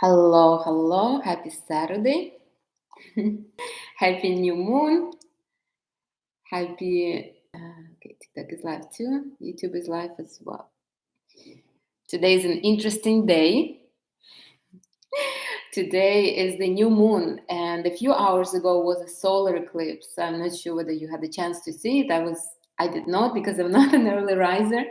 Hello, hello. Happy Saturday. Happy new moon. Happy. Okay, TikTok is live too. YouTube is live as well. Today is an interesting day. Today is the new moon, and a few hours ago was a solar eclipse. I'm not sure whether you had the chance to see it. I did not because I'm not an early riser,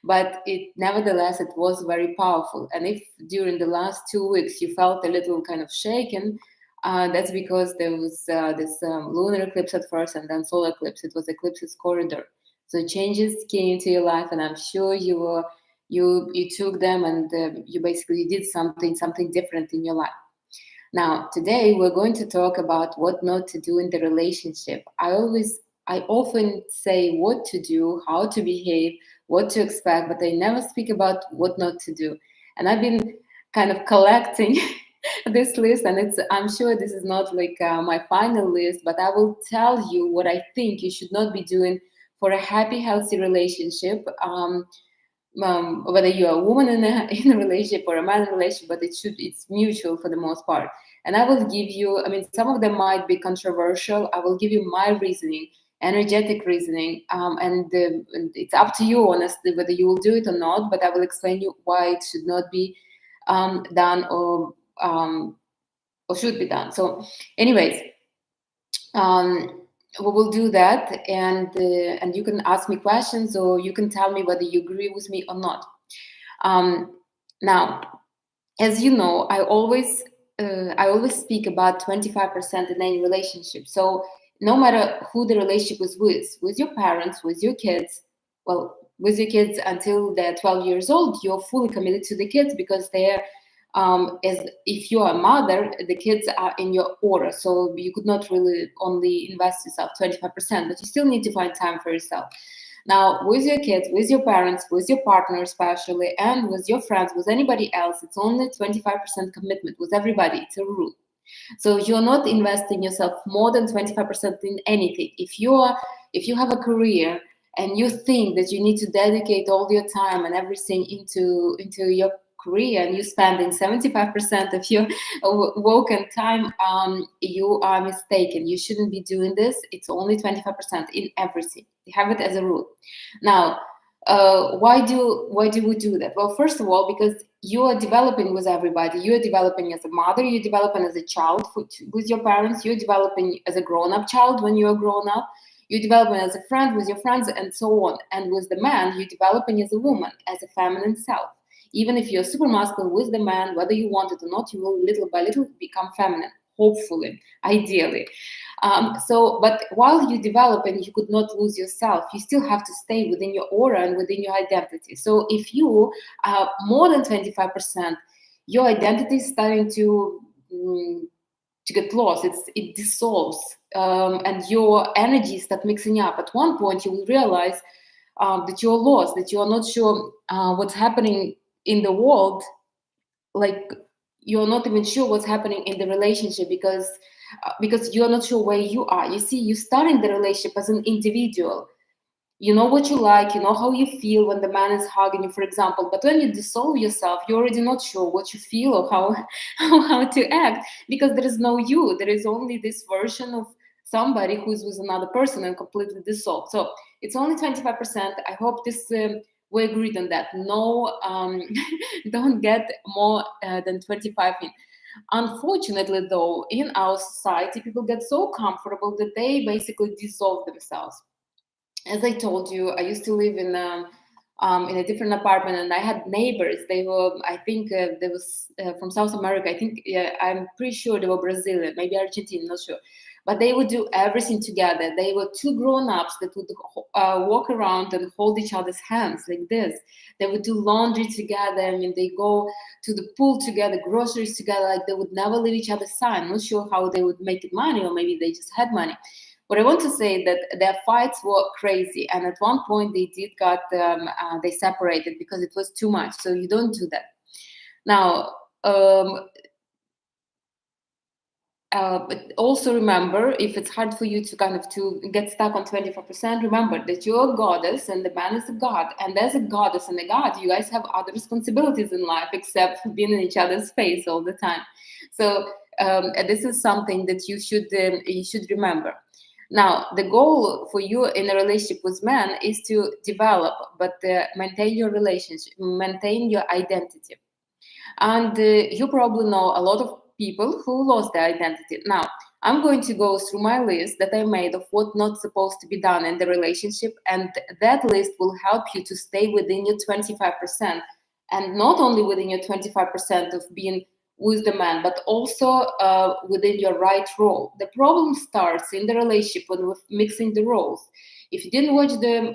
but nevertheless it was very powerful. And if during the last 2 weeks you felt a little kind of shaken, that's because there was this lunar eclipse at first, and then solar eclipse. It was eclipse's corridor, so changes came to your life, and I'm sure you took them, and you basically did something different in your life. Now, today we're going to talk about what not to do in the relationship. I often say what to do, how to behave, what to expect, but I never speak about what not to do. And I've been kind of collecting this list, and I'm sure this is not like my final list, but I will tell you what I think you should not be doing for a happy, healthy relationship. Whether you're a woman in a relationship or a man in a relationship, but it's mutual for the most part. And I will give you, I mean, some of them might be controversial. I will give you my reasoning, energetic reasoning, and it's up to you, honestly, whether you will do it or not. But I will explain you why it should not be done or should be done. So, anyways, we will do that, and you can ask me questions, or you can tell me whether you agree with me or not. Now, as you know, I always speak about 25% in any relationship. So no matter who the relationship is with your parents, with your kids, well, with your kids until they're 12 years old, you're fully committed to the kids because they're as if you are a mother, the kids are in your order. So you could not really only invest yourself 25%, but you still need to find time for yourself. Now, with your kids, with your parents, with your partner especially, and with your friends, with anybody else, it's only 25% commitment. With everybody, it's a rule. So you're not investing yourself more than 25% in anything. If you have a career and you think that you need to dedicate all your time and everything into your career, and you're spending 75% of your woken time, you are mistaken. You shouldn't be doing this. It's only 25% in everything. Have it as a rule. Now, why do we do that? Well, first of all, because you are developing with everybody. You are developing as a mother. You're developing as a child with your parents. You're developing as a grown-up child when you are grown up. You're developing as a friend with your friends, and so on. And with the man, you're developing as a woman, as a feminine self. Even if you're super masculine with the man, whether you want it or not, you will little by little become feminine. Hopefully, ideally. But while you develop and you could not lose yourself, you still have to stay within your aura and within your identity. So if you are more than 25%, your identity is starting to get lost. It dissolves, and your energy start mixing up. At one point, you will realize that you're lost, that you are not sure what's happening in the world. Like, you're not even sure what's happening in the relationship because you're not sure where you are. You see, you start in the relationship as an individual. You know what you like, you know how you feel when the man is hugging you, for example. But when you dissolve yourself, you're already not sure what you feel or how how to act, because there is no you. There is only this version of somebody who's with another person and completely dissolved. So it's only 25%. I hope this we agreed on that. No, don't get more than 25 in. Unfortunately, though, in our society, people get so comfortable that they basically dissolve themselves. As I told you, I used to live in a different apartment, and I had neighbors. They were, I think, they was from South America. I think, I'm pretty sure they were Brazilian, maybe Argentine, not sure. But they would do everything together. They were two grown-ups that would walk around and hold each other's hands like this. They would do laundry together. I mean, they go to the pool together, groceries together. Like, they would never leave each other's side. I'm not sure how they would make it money, or maybe they just had money. What I want to say is that their fights were crazy, and at one point they separated because it was too much. So you don't do that. Now, but also remember, if it's hard for you to kind of to get stuck on 24%, remember that you're a goddess and the man is a god. And as a goddess and a god, you guys have other responsibilities in life except for being in each other's face all the time. So this is something that you should remember. Now, the goal for you in a relationship with men is to develop, but maintain your relationship, maintain your identity. And you probably know a lot of people who lost their identity. Now, I'm going to go through my list that I made of what not supposed to be done in the relationship, and that list will help you to stay within your 25%, and not only within your 25% of being with the man, but also within your right role. The problem starts in the relationship when we're mixing the roles. If you didn't watch the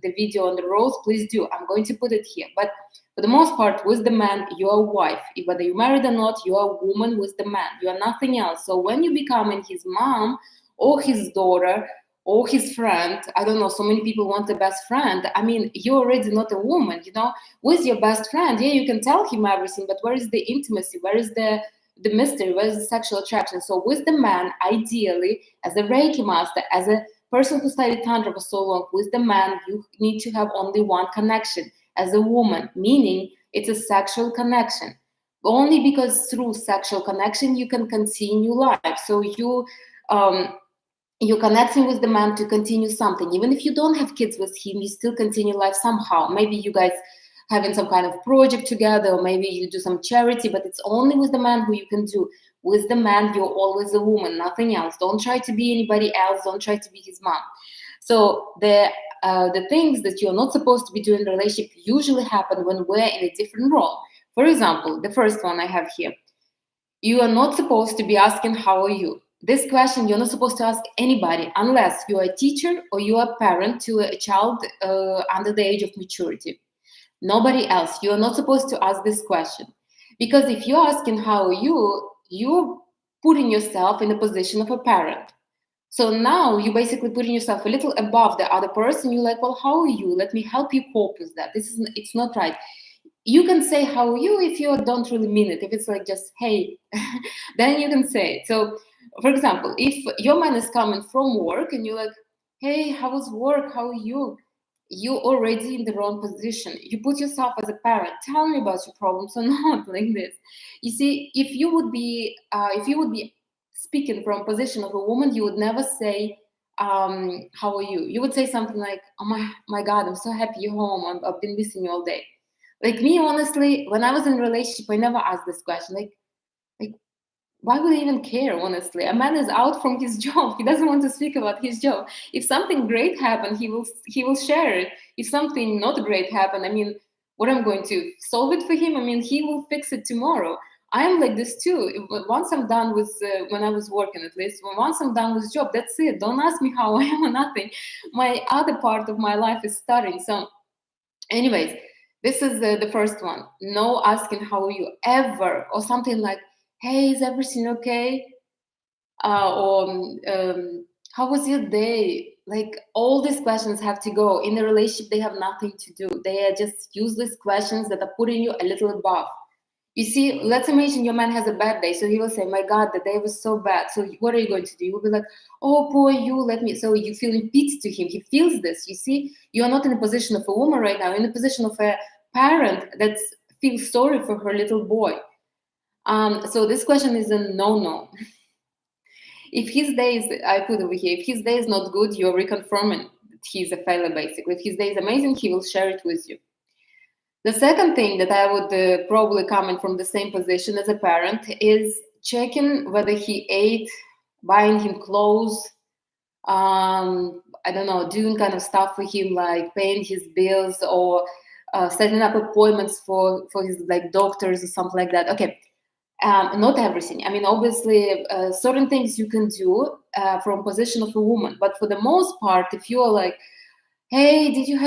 video on the roles, please do. I'm going to put it here. But for the most part, with the man, you are a wife. Whether you're married or not, you are a woman with the man. You are nothing else. So when you become his mom or his daughter or his friend, I don't know, so many people want a best friend. I mean, you're already not a woman, you know. With your best friend, yeah, you can tell him everything, but where is the intimacy? Where is the mystery? Where is the sexual attraction? So with the man, ideally, as a Reiki master, as a person who studied Tantra for so long, with the man, you need to have only one connection. As a woman, meaning it's a sexual connection. Only because through sexual connection you can continue life. So you're connecting with the man to continue something. Even if you don't have kids with him, you still continue life somehow. Maybe you guys having some kind of project together, or maybe you do some charity, but it's only with the man who you can do. With the man, you're always a woman, nothing else. Don't try to be anybody else. Don't try to be his mom. So the things that you're not supposed to be doing in a relationship usually happen when we're in a different role. For example, the first one I have here. You are not supposed to be asking, how are you? This question you're not supposed to ask anybody unless you are a teacher or you are a parent to a child under the age of maturity. Nobody else. You are not supposed to ask this question. Because if you're asking, how are you, you're putting yourself in the position of a parent. So now you're basically putting yourself a little above the other person. You're like, well, how are you? Let me help you cope with that. It's not right. You can say, how are you, if you don't really mean it. If it's like just, hey, then you can say it. So, for example, if your man is coming from work and you're like, hey, how was work? How are you? You're already in the wrong position. You put yourself as a parent. Tell me about your problems or not, like this. You see, if you would be speaking from a position of a woman, you would never say, how are you? You would say something like, oh my God, I'm so happy you're home. I've been missing you all day. Like me, honestly, when I was in a relationship, I never asked this question. Like why would I even care, honestly? A man is out from his job. He doesn't want to speak about his job. If something great happened, he will share it. If something not great happened, I mean, what I'm going to solve it for him? I mean, he will fix it tomorrow. I am like this too. Once I'm done with, when I was working at least, once I'm done with job, that's it. Don't ask me how I am or nothing. My other part of my life is starting. So anyways, this is the first one. No asking how are you ever, or something like, hey, is everything okay? Or how was your day? Like all these questions have to go. In a relationship, they have nothing to do. They are just useless questions that are putting you a little above. You see, let's imagine your man has a bad day. So he will say, my God, the day was so bad. So what are you going to do? You will be like, oh, poor you, let me. So you feel pity to him. He feels this. You see, you are not in a position of a woman right now. You're in a position of a parent that feels sorry for her little boy. So this question is a no-no. If his day is, I put over here, if his day is not good, you're reconfirming that he's a failure, basically. If his day is amazing, he will share it with you. The second thing that I would probably comment from the same position as a parent is checking whether he ate, buying him clothes, I don't know, doing kind of stuff for him, like paying his bills or setting up appointments for his like doctors or something like that. Okay. Not everything. I mean, obviously, certain things you can do from position of a woman, but for the most part, if you are like, hey, did you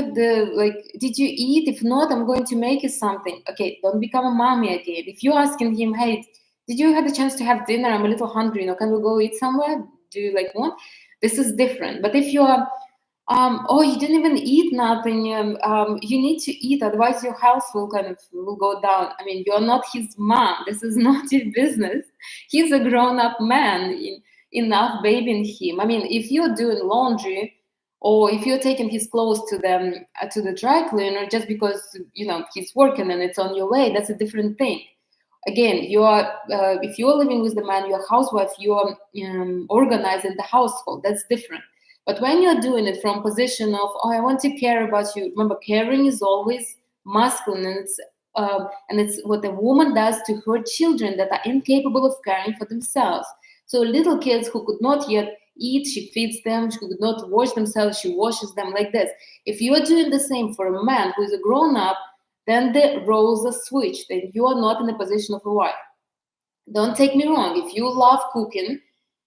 eat? If not, I'm going to make you something. Okay, don't become a mommy again. If you're asking him, hey, did you have the chance to have dinner? I'm a little hungry. Can we go eat somewhere? Do you want? This is different. But if you are Oh, you didn't even eat nothing. You need to eat, otherwise your health will go down. I mean, you're not his mom. This is not your business. He's a grown-up man. Enough babying him. I mean, if you're doing laundry, or if you're taking his clothes to the dry cleaner just because he's working and it's on your way, that's a different thing. Again, you are if you're living with the man, you're a housewife, you're organizing the household. That's different. But when you're doing it from position of, oh, I want to care about you, remember, caring is always masculine, and it's what a woman does to her children that are incapable of caring for themselves. So little kids who could not yet eat, she feeds them. She could not wash themselves, she washes them, like this. If you are doing the same for a man who is a grown up, then the roles are switched, and you are not in the position of a wife. Don't take me wrong. If you love cooking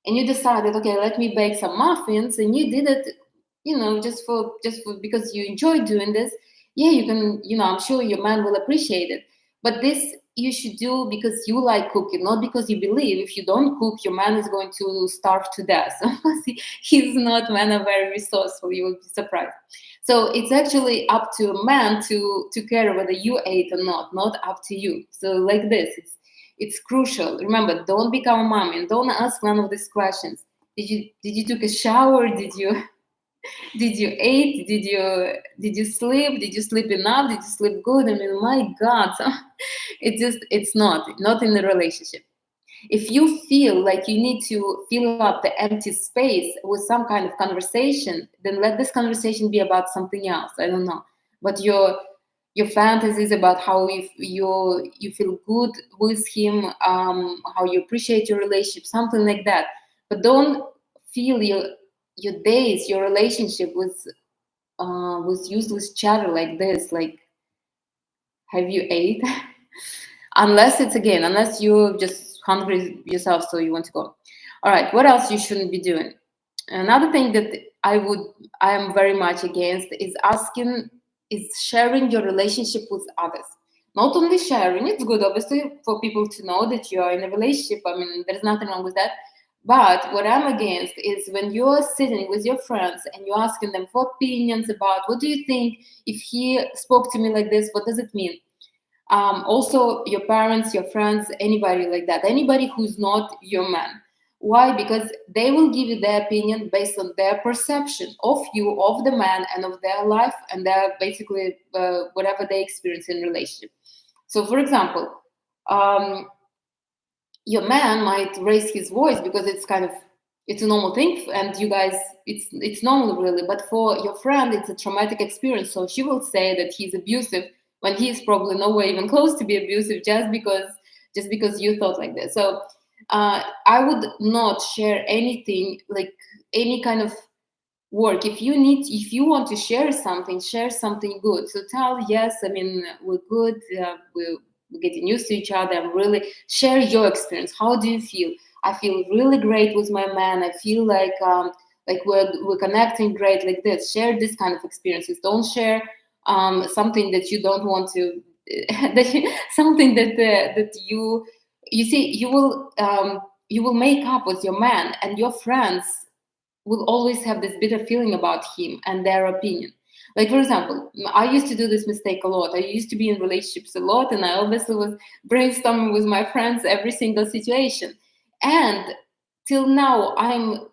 and you decided, okay, let me bake some muffins, and you did it, just for because you enjoy doing this, yeah, you can, I'm sure your man will appreciate it. But this you should do because you like cooking, not because you believe if you don't cook, your man is going to starve to death. So he's not man are very resourceful. You will be surprised. So it's actually up to a man to care whether you ate or not up to you. So like this, it's crucial. Remember, don't become a mom and don't ask none of these questions. Did you took a shower? Did you eat? Did you sleep? Did you sleep enough? Did you sleep good? I mean, my God, it's not in the relationship. If you feel like you need to fill up the empty space with some kind of conversation, then let this conversation be about something else. I don't know, but your fantasies about how you feel good with him, how you appreciate your relationship, something like that. But don't fill your days, your relationship with useless chatter like this, like, have you ate? Unless you're just hungry yourself, so you want to go. All right, what else you shouldn't be doing? Another thing that I am very much against is sharing your relationship with others. Not only sharing, it's good obviously for people to know that you are in a relationship. I mean, there's nothing wrong with that. But what I'm against is when you're sitting with your friends and you're asking them for opinions about, what do you think if he spoke to me like this? What does it mean? Also, your parents, your friends, anybody like that, anybody who's not your man. Why? Because they will give you their opinion based on their perception of you, of the man, and of their life, and their basically whatever they experience in relationship. So, for example, um, your man might raise his voice because it's a normal thing, and you guys, it's normal really. But for your friend, it's a traumatic experience. So she will say that he's abusive when he's probably nowhere even close to be abusive, just because you thought like this. So I would not share anything, like any kind of work. If you want to share something good. So tell, yes, I mean, we're good, we're getting used to each other. I'm really, share your experience. How do you feel? I feel really great with my man. I feel like we're connecting great, like this. Share this kind of experiences. Don't share something that you don't want to something that you see, you will make up with your man, and your friends will always have this bitter feeling about him and their opinion. Like, for example, I used to do this mistake a lot. I used to be in relationships a lot, and I obviously was brainstorming with my friends every single situation. And till now, I'm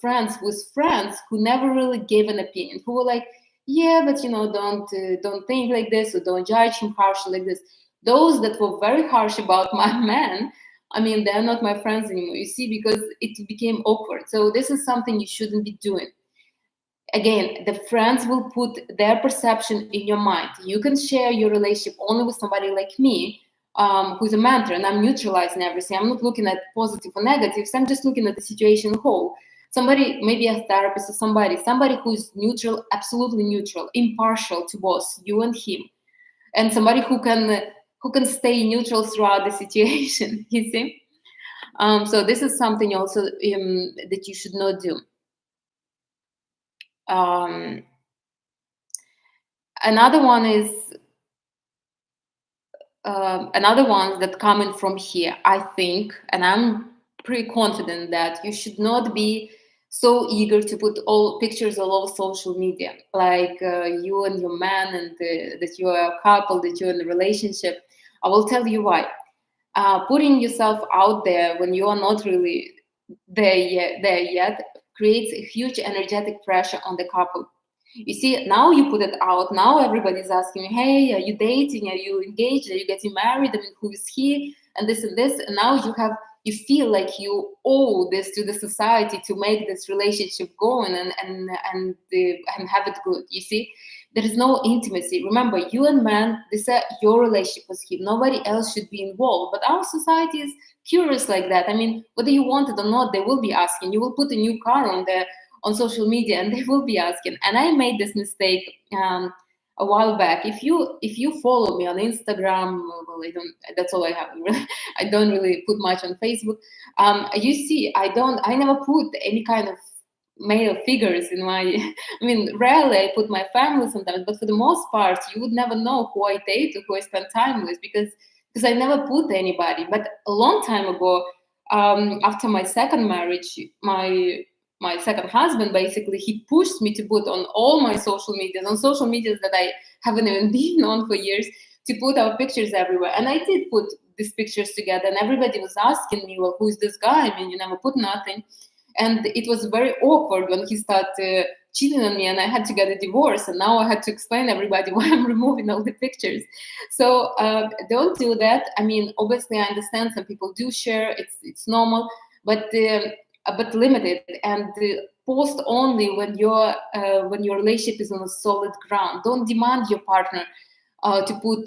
friends with friends who never really gave an opinion, who were like, yeah, but don't think like this, or don't judge him harshly like this. Those that were very harsh about my man, I mean, they're not my friends anymore, you see, because it became awkward. So this is something you shouldn't be doing. Again, the friends will put their perception in your mind. You can share your relationship only with somebody like me, who's a mentor, and I'm neutralizing everything. I'm not looking at positive or negatives. I'm just looking at the situation whole. Somebody, maybe a therapist or somebody who's neutral, absolutely neutral, impartial to both you and him, and somebody who can stay neutral throughout the situation. You see. So this is something also that you should not do. Another one is another one that coming from here, I think, and I'm pretty confident that you should not be so eager to put all pictures all over social media, like you and your man, and that you are a couple, that you're in a relationship. I will tell you why. Putting yourself out there when you are not really there yet creates a huge energetic pressure on the couple. You see, now you put it out. Now everybody's asking, "Hey, are you dating? Are you engaged? Are you getting married? I mean, who is he?" And this and this. And now you feel like you owe this to the society to make this relationship go on and have it good. You see, there is no intimacy. Remember, you and man, this is your relationship with him. Nobody else should be involved. But our society is curious like that. I mean, whether you want it or not, they will be asking. You will put a new car on social media, and they will be asking. And I made this mistake a while back. If you follow me on Instagram, well, I don't. That's all I have. Really. I don't really put much on Facebook. You see, I never put any kind of male figures in my. I mean, rarely I put my family sometimes, but for the most part, you would never know who I date or who I spend time with, because I never put anybody. But a long time ago, after my second marriage, my second husband, basically, he pushed me to put on all my social medias that I haven't even been on for years, to put our pictures everywhere. And I did put these pictures together, and everybody was asking me, "Well, who's this guy? I mean, you never put nothing." And it was very awkward when he started cheating on me, and I had to get a divorce, and now I had to explain to everybody why I'm removing all the pictures. So don't do that. I mean, obviously, I understand some people do share; it's normal, but limited, and post only when your relationship is on a solid ground. Don't demand your partner to put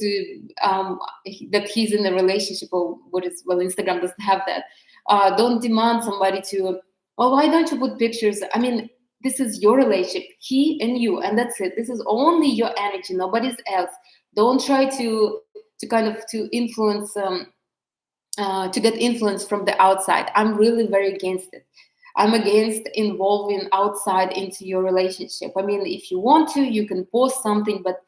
that he's in a relationship, or what is, well, Instagram doesn't have that. Don't demand somebody to, well, why don't you put pictures? I mean, this is your relationship, he and you, and that's it. This is only your energy, nobody's else. Don't try to kind of to influence to get influence from the outside. I'm really very against it. I'm against involving outside into your relationship. I mean, if you want to, you can post something, but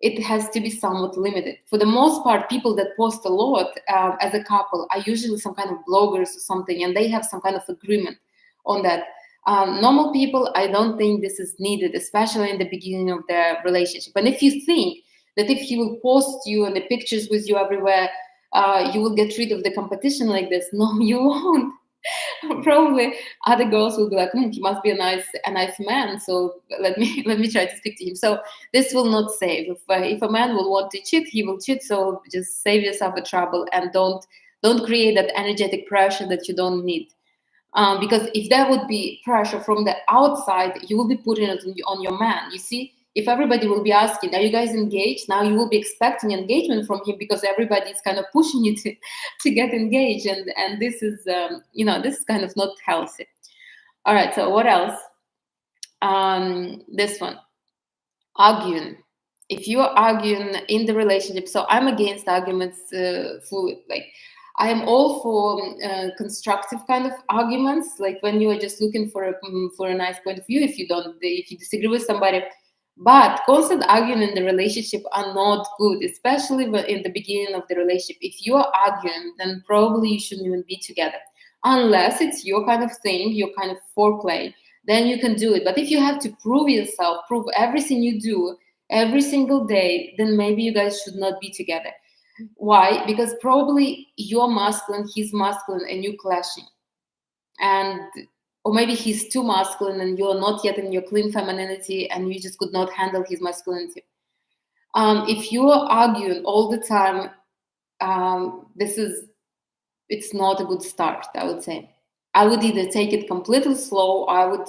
it has to be somewhat limited. For the most part, people that post a lot as a couple are usually some kind of bloggers or something, and they have some kind of agreement on that. Normal people, I don't think this is needed, especially in the beginning of their relationship. And if you think that if he will post you and the pictures with you everywhere, you will get rid of the competition like this, no, you won't. Probably other girls will be like, he must be a nice man, so let me try to stick to him. So this will not save. If a man will want to cheat, he will cheat. So just save yourself the trouble, and don't create that energetic pressure that you don't need. Because if there would be pressure from the outside, you will be putting it on your man. You see, if everybody will be asking, "Are you guys engaged?" Now you will be expecting engagement from him, because everybody is kind of pushing you to get engaged, and this is this is kind of not healthy. All right, so what else? This one, arguing. If you're arguing in the relationship, so I'm against arguments fully. Like, I am all for constructive kind of arguments, like when you are just looking for a nice point of view. If you disagree with somebody, but constant arguing in the relationship are not good, especially in the beginning of the relationship. If you are arguing, then probably you shouldn't even be together, unless it's your kind of thing, your kind of foreplay. Then you can do it. But if you have to prove yourself, prove everything you do every single day, then maybe you guys should not be together. Why? Because probably you're masculine, he's masculine, and you clashing. Or maybe he's too masculine and you're not yet in your clean femininity, and you just could not handle his masculinity. If you're arguing all the time, it's not a good start, I would say. I would either take it completely slow, or I would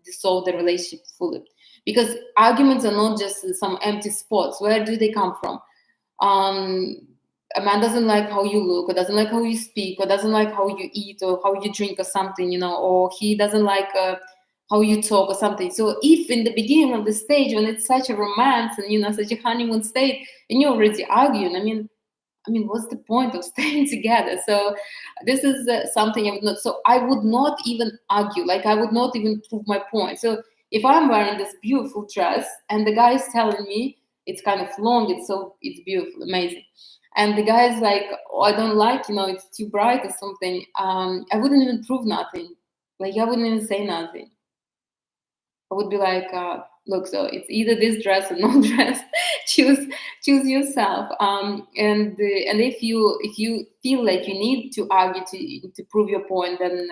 dissolve the relationship fully. Because arguments are not just some empty spots. Where do they come from? A man doesn't like how you look, or doesn't like how you speak, or doesn't like how you eat, or how you drink, or something, or he doesn't like how you talk, or something. So if in the beginning of the stage, when it's such a romance and such a honeymoon state, and you're already arguing, I mean, what's the point of staying together? So this is something I would not. So I would not even argue. Like, I would not even prove my point. So if I'm wearing this beautiful dress and the guy is telling me it's kind of long, it's beautiful, amazing, and the guy is like, "Oh, I don't like, it's too bright or something," I wouldn't even prove nothing. Like, I wouldn't even say nothing. I would be like, look, so it's either this dress or no dress. choose choose yourself. And if you feel like you need to argue to prove your point, then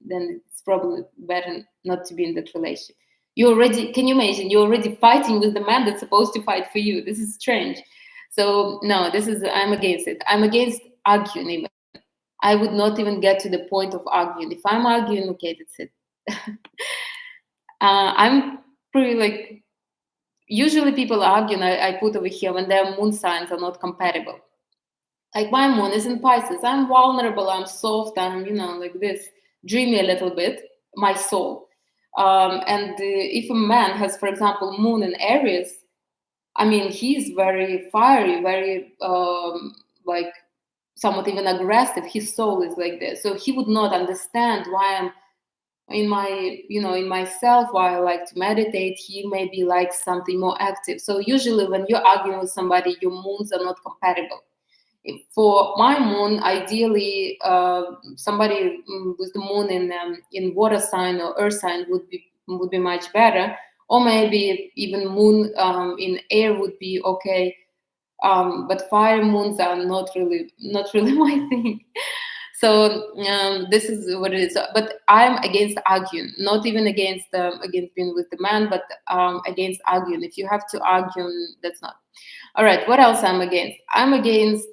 it's probably better not to be in that relationship. You already, can you imagine, you're already fighting with the man that's supposed to fight for you. This is strange. So no, I'm against it. I'm against arguing even. I would not even get to the point of arguing. If I'm arguing, okay, that's it. I'm pretty like, usually people argue, and I put over here when their moon signs are not compatible. Like my moon is in Pisces. I'm vulnerable, I'm soft, I'm, like this, dreamy a little bit, my soul. And if a man has, for example, moon in Aries, I mean, he's very fiery, very like somewhat even aggressive. His soul is like this. So he would not understand why I'm in myself, why I like to meditate. He maybe likes something more active. So usually when you're arguing with somebody, your moons are not compatible. For my moon, ideally, somebody with the moon in water sign or earth sign would be much better, or maybe even moon in air would be okay. But fire moons are not really my thing. So this is what it is. But I'm against arguing, not even against being with the man, but against arguing. If you have to argue, that's not. All right. What else I'm against? I'm against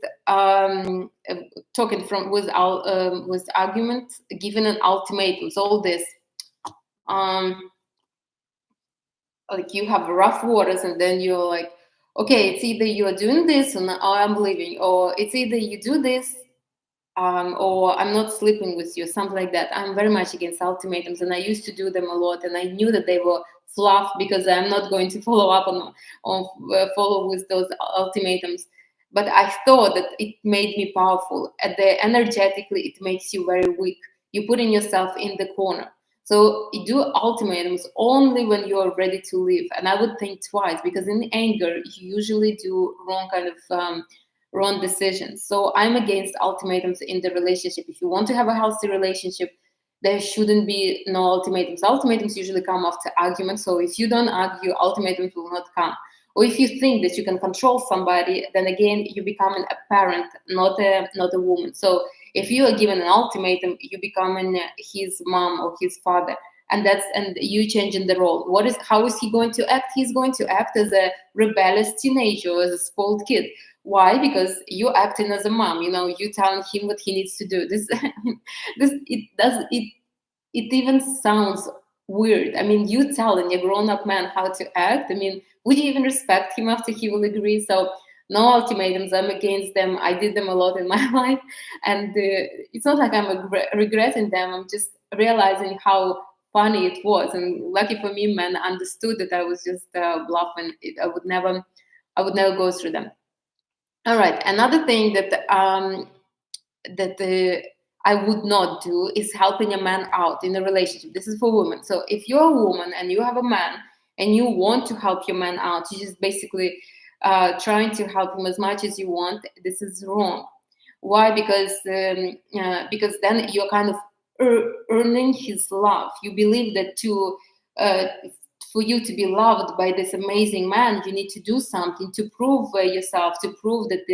talking with argument, giving an ultimatums. All this. Like you have rough waters, and then you're like, okay, it's either you're doing this or I'm leaving, or it's either you do this or I'm not sleeping with you, something like that. I'm very much against ultimatums, and I used to do them a lot, and I knew that they were fluff because I'm not going to follow up follow with those ultimatums. But I thought that it made me powerful. Energetically, it makes you very weak. You're putting yourself in the corner. So you do ultimatums only when you are ready to leave. And I would think twice, because in anger, you usually do wrong decisions. So I'm against ultimatums in the relationship. If you want to have a healthy relationship, there shouldn't be no ultimatums. Ultimatums usually come after arguments. So if you don't argue, ultimatums will not come. Or if you think that you can control somebody, then again you're becoming a parent, not a woman. So if you are given an ultimatum, you're becoming his mom or his father, and you changing the role. How is he going to act? He's going to act as a rebellious teenager, as a spoiled kid. Why? Because you're acting as a mom. You telling him what he needs to do. It even sounds weird. I mean, you telling a grown-up man how to act. I mean, would you even respect him after he will agree? So no ultimatums. I'm against them. I did them a lot in my life, and it's not like I'm regretting them. I'm just realizing how funny it was, and lucky for me, man understood that I was just bluffing. I would never go through them. All right. Another thing that I would not do is helping a man out in a relationship. This is for women. So if you're a woman and you have a man and you want to help your man out, you just basically trying to help him as much as you want. This is wrong. Why? Because then you're kind of earning his love. You believe that for you to be loved by this amazing man, you need to do something to prove yourself, to prove that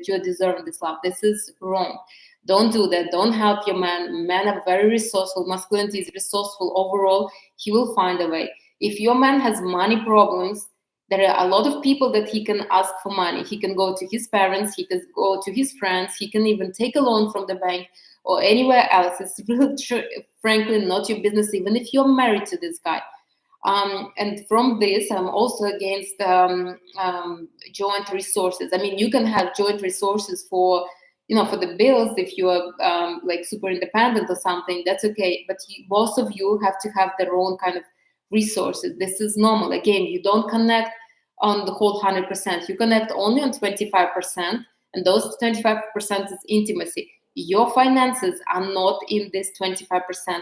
you're deserving this love. This is wrong. Don't do that. Don't help your man. Men are very resourceful. Masculinity is resourceful overall. He will find a way. If your man has money problems, there are a lot of people that he can ask for money. He can go to his parents. He can go to his friends. He can even take a loan from the bank or anywhere else. It's really, frankly, not your business, even if you're married to this guy. And from this, I'm also against joint resources. I mean, you can have joint resources for the bills if you are like super independent or something. That's okay. But both of you have to have their own kind of resources. This is normal. Again, you don't connect on the whole 100%. You connect only on 25%, and those 25% is intimacy. Your finances are not in this 25%.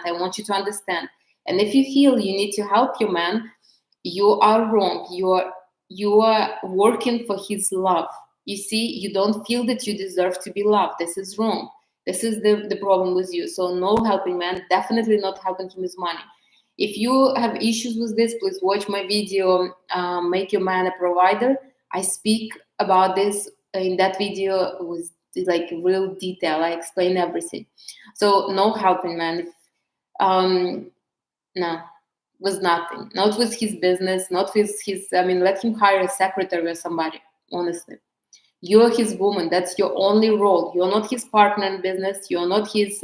I want you to understand. And if you feel you need to help your man, you are wrong. You are working for his love. You see, you don't feel that you deserve to be loved. This is wrong. This is the problem with you. So no helping man, definitely not helping him with money. If you have issues with this, please watch my video, Make Your Man a Provider. I speak about this in that video with like real detail. I explain everything. So no helping man. No, was nothing. Not with his business, not with his, I mean, let him hire a secretary or somebody, honestly. You're his woman. That's your only role. You're not his partner in business. You're not his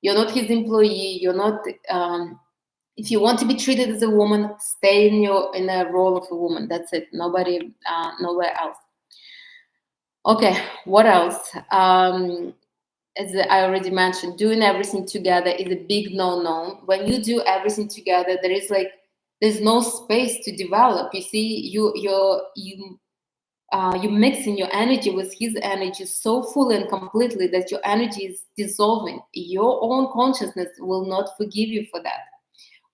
employee. You're not, if you want to be treated as a woman, stay in a role of a woman. That's it. Nobody, nowhere else. Okay, what else? As I already mentioned, doing everything together is a big no-no. When you do everything together, there's no space to develop. You see, you mixing your energy with his energy so fully and completely that your energy is dissolving. Your own consciousness will not forgive you for that.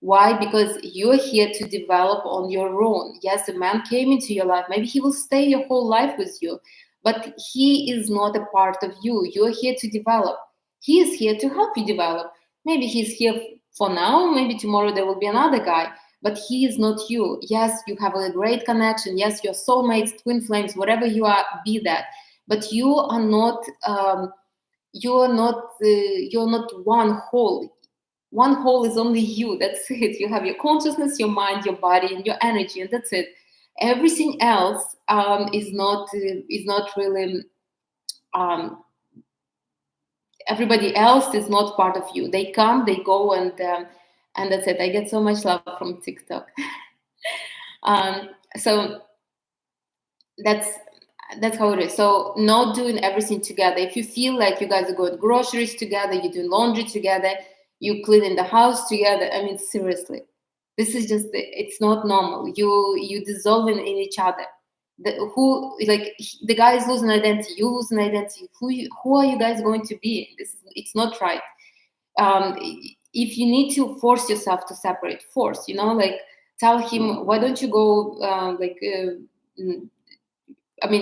Why? Because you're here to develop on your own. Yes, a man came into your life. Maybe he will stay your whole life with you, but he is not a part of you. You're here to develop. He is here to help you develop. Maybe he's here for now. Maybe tomorrow there will be another guy, but he is not you. Yes, you have a great connection. Yes, you're soulmates, twin flames, whatever you are, be that. But you are not. You're not one whole. One whole is only you. That's it. You have your consciousness, your mind, your body, and your energy, and that's it. Everything else is not really. Everybody else is not part of you. They come, they go, and that's it. I get so much love from TikTok. So that's how it is. So not doing everything together. If you feel like you guys are going groceries together, you're doing laundry together, you cleaning the house together, I mean, seriously, this is just, it's not normal. You dissolving in each other. The guy is losing identity, you lose an identity. Who are you guys going to be? It's not right. If you need to force yourself to separate, force, like tell him, why don't you go,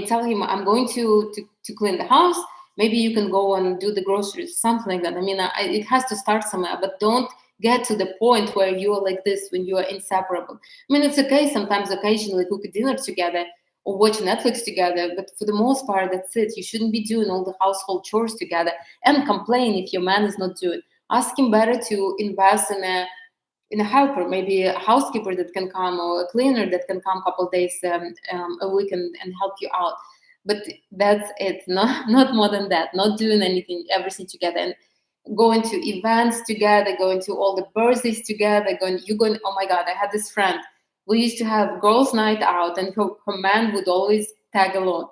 tell him, I'm going to clean the house. Maybe you can go and do the groceries, something like that. I mean, it has to start somewhere, but don't get to the point where you're like this when you are inseparable. I mean, it's okay sometimes, occasionally cook a dinner together or watch Netflix together, but for the most part, that's it. You shouldn't be doing all the household chores together and complain if your man is not doing. Ask him better to invest in a helper, maybe a housekeeper that can come or a cleaner that can come a couple of days a week and help you out. But that's it, not more than that. Not doing everything together, and going to events together, going to all the birthdays together, oh my God, I had this friend. We used to have girls' night out, and her man would always tag along.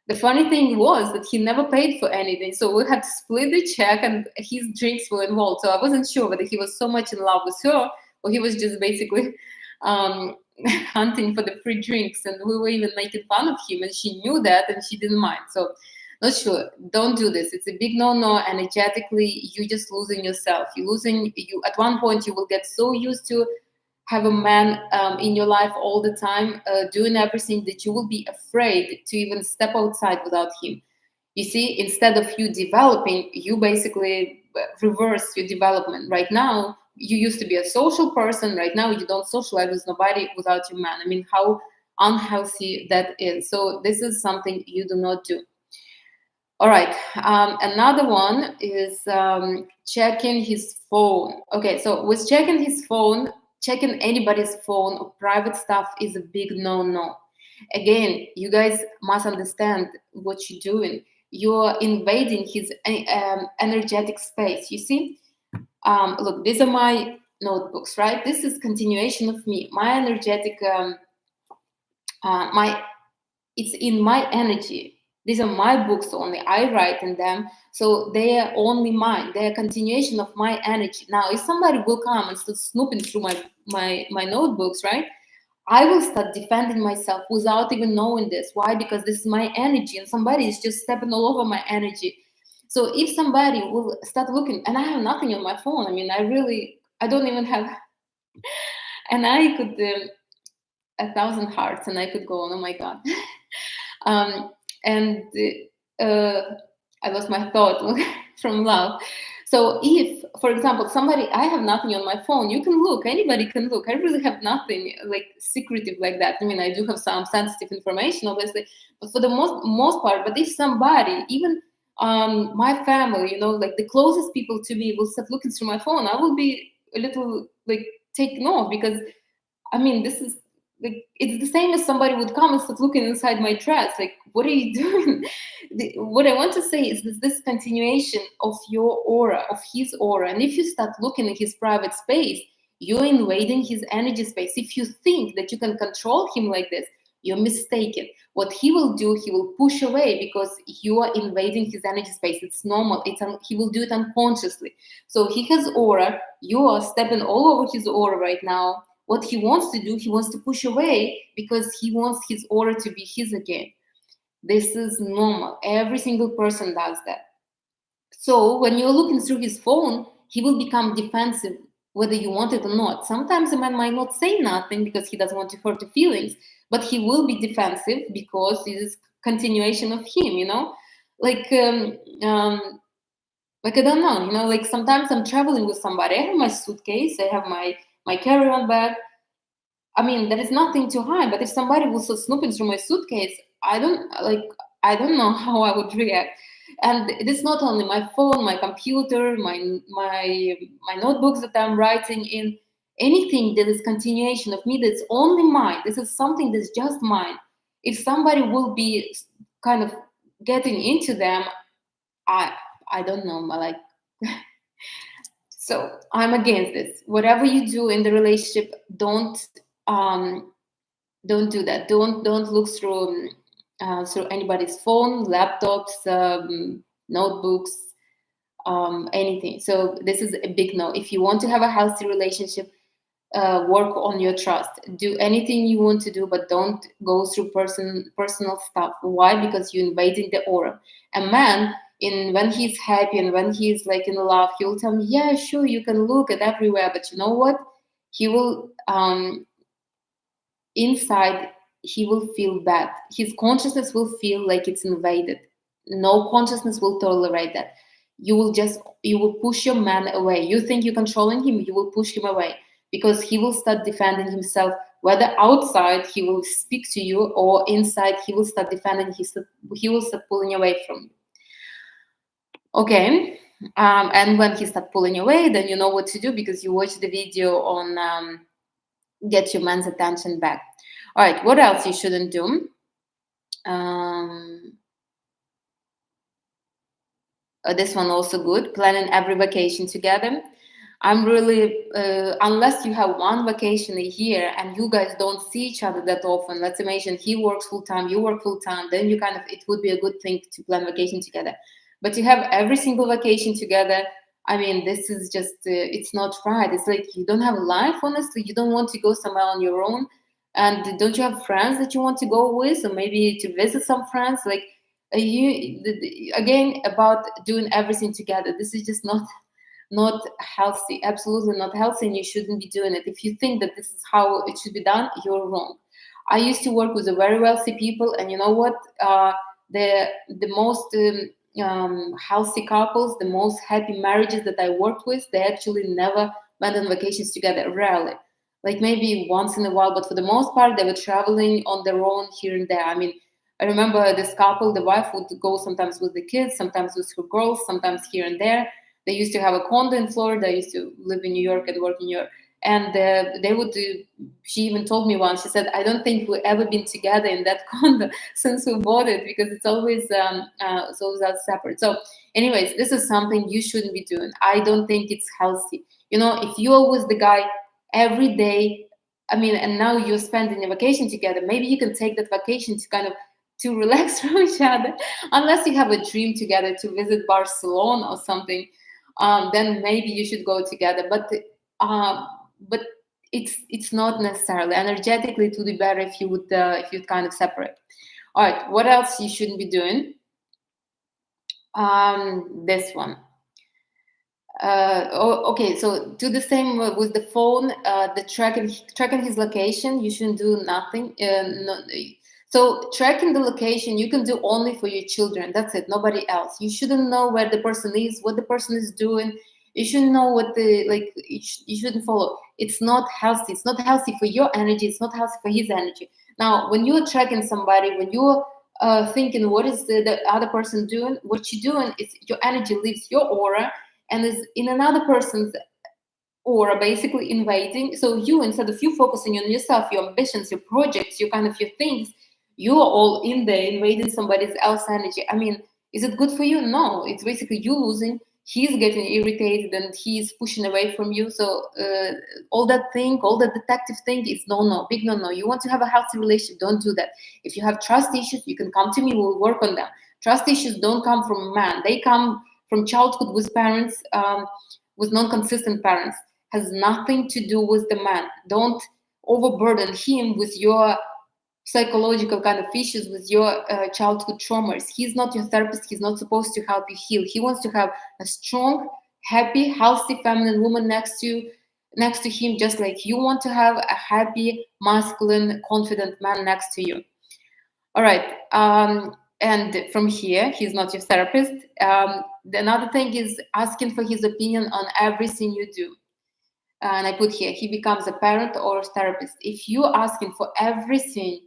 The funny thing was that he never paid for anything, so we had to split the check, and his drinks were involved. So I wasn't sure whether he was so much in love with her, or he was just basically hunting for the free drinks. And we were even making fun of him, and she knew that, and she didn't mind. So not sure. Don't do this. It's a big no-no. Energetically, you're just losing yourself. You at one point, you will get so used to have a man in your life all the time, doing everything, that you will be afraid to even step outside without him. You see, instead of you developing, you basically reverse your development. Right now, you used to be a social person. Right now, you don't socialize with nobody without your man. I mean, how unhealthy that is. So this is something you do not do. All right. Another one is checking his phone. Okay, so with checking his phone, checking anybody's phone or private stuff is a big no-no. Again, you guys must understand what you're doing. You're invading his energetic space. You see? Look, these are my notebooks, right? This is continuation of me. My energetic, it's in my energy. These are my books only. I write in them. So they are only mine. They are a continuation of my energy. Now, if somebody will come and start snooping through my notebooks, right? I will start defending myself without even knowing this. Why? Because this is my energy, and somebody is just stepping all over my energy. So if somebody will start looking, and I have nothing on my phone, I mean, I don't even have, and I could, 1,000 hearts, and I could go on, oh my God. I lost my thought from love. So if, for example, somebody, I have nothing on my phone, you can look, anybody can look. I really have nothing like secretive like that. I mean, I do have some sensitive information, obviously, but for the most part. But if somebody, even my family, like the closest people to me, will start looking through my phone, I will be a little like taken off, because I mean, this is like, it's the same as somebody would come and start looking inside my dress. Like, what are you doing? What I want to say is this continuation of your aura, of his aura. And if you start looking at his private space, you're invading his energy space. If you think that you can control him like this, you're mistaken. What he will do, he will push away, because you are invading his energy space. It's normal. He will do it unconsciously. So he has aura. You are stepping all over his aura right now. What he wants to do, he wants to push away, because he wants his aura to be his again. This is normal. Every single person does that. So when you're looking through his phone, he will become defensive, whether you want it or not. Sometimes a man might not say nothing because he doesn't want to hurt your feelings, but he will be defensive because it is continuation of him, Like, like, I don't know, like sometimes I'm traveling with somebody. I have my suitcase, I have my carry-on bag. I mean, there is nothing to hide. But if somebody was so snooping through my suitcase, I don't know how I would react. And it is not only my phone, my computer, my notebooks that I'm writing in. Anything that is continuation of me, that's only mine. This is something that's just mine. If somebody will be kind of getting into them, I don't know, like. So I'm against this. Whatever you do in the relationship, um, don't do that. Don't look through anybody's phone, laptops, notebooks, anything. So this is a big no. If you want to have a healthy relationship, work on your trust. Do anything you want to do, but don't go through personal stuff. Why? Because you're invading the aura. A man, when he's happy and when he's like in love, he will tell me, yeah, sure, you can look at everywhere, but you know what? He will inside, he will feel bad. His consciousness will feel like it's invaded. No consciousness will tolerate that. You will push your man away. You think you're controlling him, you will push him away, because he will start defending himself. Whether outside he will speak to you, or inside he will start defending, he will start pulling away from you. Okay. And when he start pulling away, then you know what to do, because you watch the video on get your man's attention back. All right, what else you shouldn't do? This one also good. Planning every vacation together. I'm really, unless you have one vacation a year and you guys don't see each other that often. Let's imagine he works full time, you work full time. Then it would be a good thing to plan vacation together. But you have every single vacation together. I mean, this is just, it's not right. It's like you don't have a life, honestly. You don't want to go somewhere on your own. And don't you have friends that you want to go with? Or maybe to visit some friends? Like, again, about doing everything together. This is just not healthy, absolutely not healthy, and you shouldn't be doing it. If you think that this is how it should be done, you're wrong. I used to work with a very wealthy people, and you know what? The most healthy couples, the most happy marriages that I worked with, they actually never went on vacations together, rarely. Like maybe once in a while, but for the most part, they were traveling on their own here and there. I mean, I remember this couple, the wife would go sometimes with the kids, sometimes with her girls, sometimes here and there. They used to have a condo in Florida. I used to live in New York and work in New York. And they would do, she even told me once, she said, I don't think we've ever been together in that condo since we bought it, because it's always separate. So anyways, this is something you shouldn't be doing. I don't think it's healthy. If you're with the guy every day, I mean, and now you're spending a vacation together, maybe you can take that vacation to relax from each other, unless you have a dream together to visit Barcelona or something. Then maybe you should go together. But it's not necessarily energetically. It would be better if you'd kind of separate. All right, what else you shouldn't be doing? This one. Okay, so do the same with the phone. The tracking his location. You shouldn't do nothing. So tracking the location you can do only for your children. That's it. Nobody else. You shouldn't know where the person is, what the person is doing. You shouldn't know what the like. You shouldn't follow. It's not healthy. It's not healthy for your energy. It's not healthy for his energy. Now, when you're tracking somebody, when you're thinking what is the other person doing, what you're doing is your energy leaves your aura and is in another person's or are basically invading. So you, instead of you focusing on yourself, your ambitions, your projects, your kind of your things, you are all in there invading somebody else's energy. I mean, is it good for you? No, it's basically you losing. He's getting irritated and he's pushing away from you. So all that thing, all that detective thing is no, big no. You want to have a healthy relationship, don't do that. If you have trust issues, you can come to me, we'll work on them. Trust issues don't come from man. They come from childhood with parents, with non-consistent parents. Has nothing to do with the man. Don't overburden him with your psychological kind of issues, with your childhood traumas. He's not your therapist. He's not supposed to help you heal. He wants to have a strong, happy, healthy feminine woman next to him, just like you want to have a happy, masculine, confident man next to you. All right. And from here, he's not your therapist. Another thing is asking for his opinion on everything you do. And I put here, he becomes a parent or a therapist. If you ask him for everything,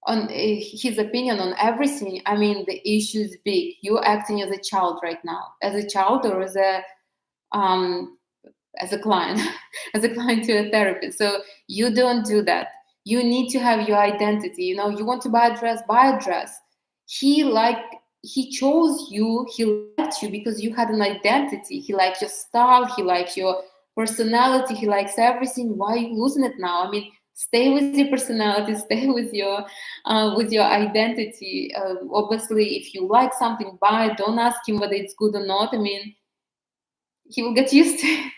on his opinion on everything, I mean, the issue is big. You're acting as a child right now, as a child or as a client, as a client to a therapist. So you don't do that. You need to have your identity. You know, you want to buy a dress, buy a dress. He chose you, he liked you because you had an identity. He liked your style, he liked your personality, he likes everything. Why are you losing it now? I mean, stay with your personality, stay with your identity. Obviously, if you like something, buy it. Don't ask him whether it's good or not. I mean, he will get used to it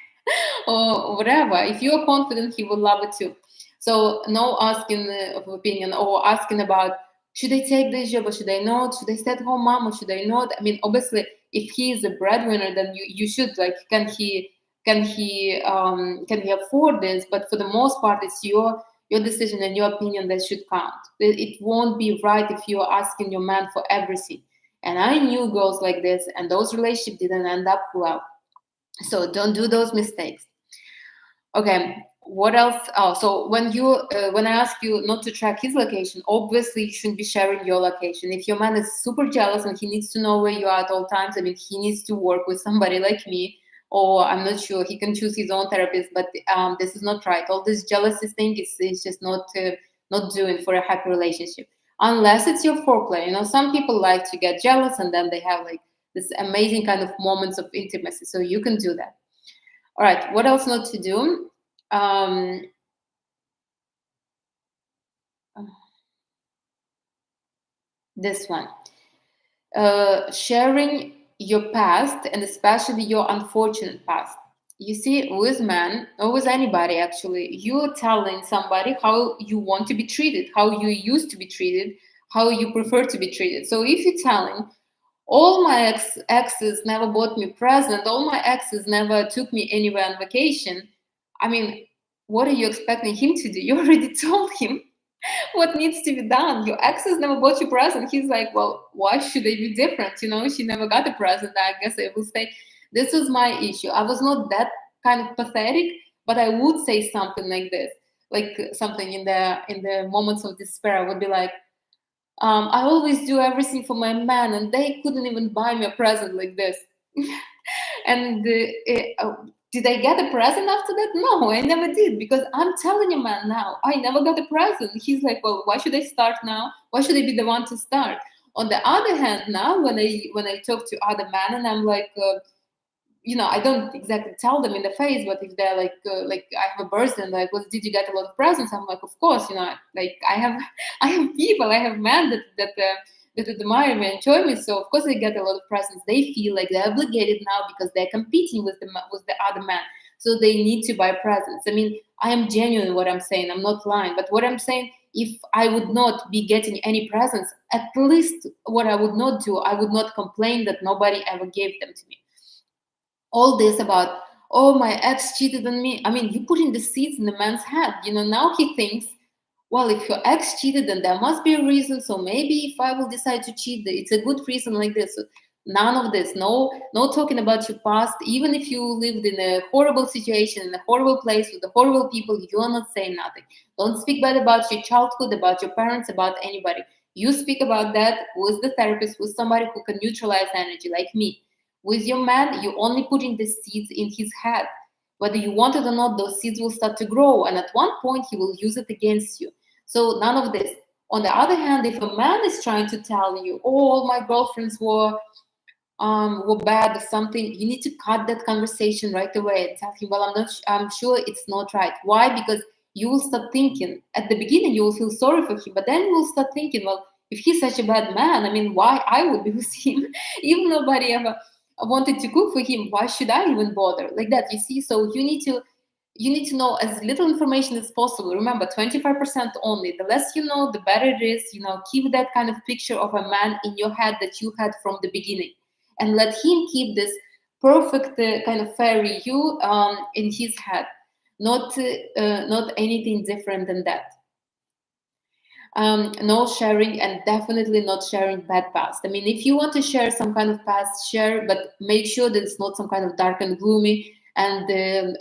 or whatever. If you are confident, he will love it too. So no asking of opinion or asking about, should I take this job or should I not? Should I stay at home mom or should I not? I mean, obviously, if he is a breadwinner, then you should, like, can he afford this? But for the most part, it's your decision and your opinion that should count. It won't be right if you're asking your man for everything. And I knew girls like this, and those relationships didn't end up well. So don't do those mistakes. Okay, what else? Oh, so when I ask you not to track his location, obviously you shouldn't be sharing your location. If your man is super jealous and he needs to know where you are at all times, I mean, he needs to work with somebody like me, or I'm not sure, he can choose his own therapist. But this is not right. All this jealousy thing is just not doing for a happy relationship, unless it's your foreplay. You know, some people like to get jealous and then they have like this amazing kind of moments of intimacy. So you can do that. All right, what else not to do? This one. Sharing your past and especially your unfortunate past. You see, with men or with anybody actually, you're telling somebody how you want to be treated, how you used to be treated, how you prefer to be treated. So if you're telling, all my exes never bought me a present, all my exes never took me anywhere on vacation, I mean, what are you expecting him to do? You already told him what needs to be done. Your exes never bought you a present. He's like, well, why should they be different? You know, she never got a present. I guess I will say, this was my issue. I was not that kind of pathetic, but I would say something like this, like something in the moments of despair. I would be like, I always do everything for my man, and they couldn't even buy me a present like this. And did I get a present after that? No, I never did, because I'm telling you, man, now I never got a present. He's like, well, why should I start now? Why should I be the one to start? On the other hand, now when I talk to other men and I'm like, I don't exactly tell them in the face, but if they're like I have a birthday and like, well, did you get a lot of presents? I'm like, of course, like I have people, I have men that admire me, enjoy me, so of course they get a lot of presents. They feel like they're obligated now because they're competing with the other man, so they need to buy presents. I mean, I am genuine what I'm saying. I'm not lying, but what I'm saying, if I would not be getting any presents, at least what I would not do, I would not complain that nobody ever gave them to me. All this about, oh, my ex cheated on me. I mean, you putting the seeds in the man's head. Now he thinks, well, if your ex cheated, then there must be a reason. So maybe if I will decide to cheat, it's a good reason like this. So none of this. No talking about your past. Even if you lived in a horrible situation, in a horrible place with the horrible people, you are not saying nothing. Don't speak bad about your childhood, about your parents, about anybody. You speak about that with the therapist, with somebody who can neutralize energy, like me. With your man, you're only putting the seeds in his head. Whether you want it or not, those seeds will start to grow, and at one point, he will use it against you. So none of this. On the other hand, if a man is trying to tell you, "Oh, all my girlfriends were bad or something," you need to cut that conversation right away and tell him, "Well, I'm sure it's not right." Why? Because you will start thinking. At the beginning, you will feel sorry for him, but then you will start thinking, "Well, if he's such a bad man, I mean, why I would be with him? Even nobody ever wanted to cook for him. Why should I even bother?" Like that, you see. So you need to know as little information as possible. Remember, 25% only. The less you know, the better it is. Keep that kind of picture of a man in your head that you had from the beginning, and let him keep this perfect kind of fairy you in his head, not anything different than that. No sharing, and definitely not sharing bad past. I mean, if you want to share some kind of past, share, but make sure that it's not some kind of dark and gloomy and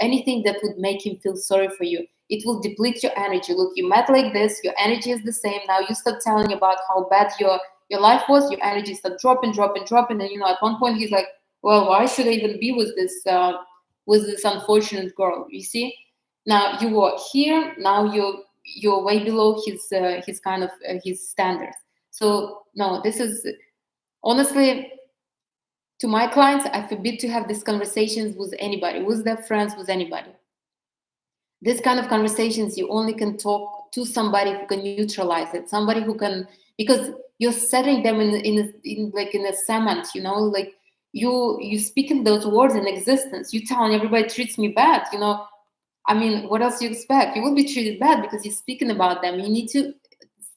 anything that would make him feel sorry for you. It will deplete your energy. Look, you met like this, your energy is the same. Now you start telling about how bad your life was, your energy start dropping, and at one point he's like, "Well, why should I even be with this unfortunate girl?" You see, now you were here, now you're way below his kind of his standards. So no, this is honestly, to my clients, I forbid to have these conversations with anybody, with their friends, with anybody. This kind of conversations, you only can talk to somebody who can neutralize it, somebody who can, because you're setting them in a cement, like you speaking those words in existence. You telling everybody treats me bad, I mean, what else you expect? You will be treated bad because you're speaking about them. You need to,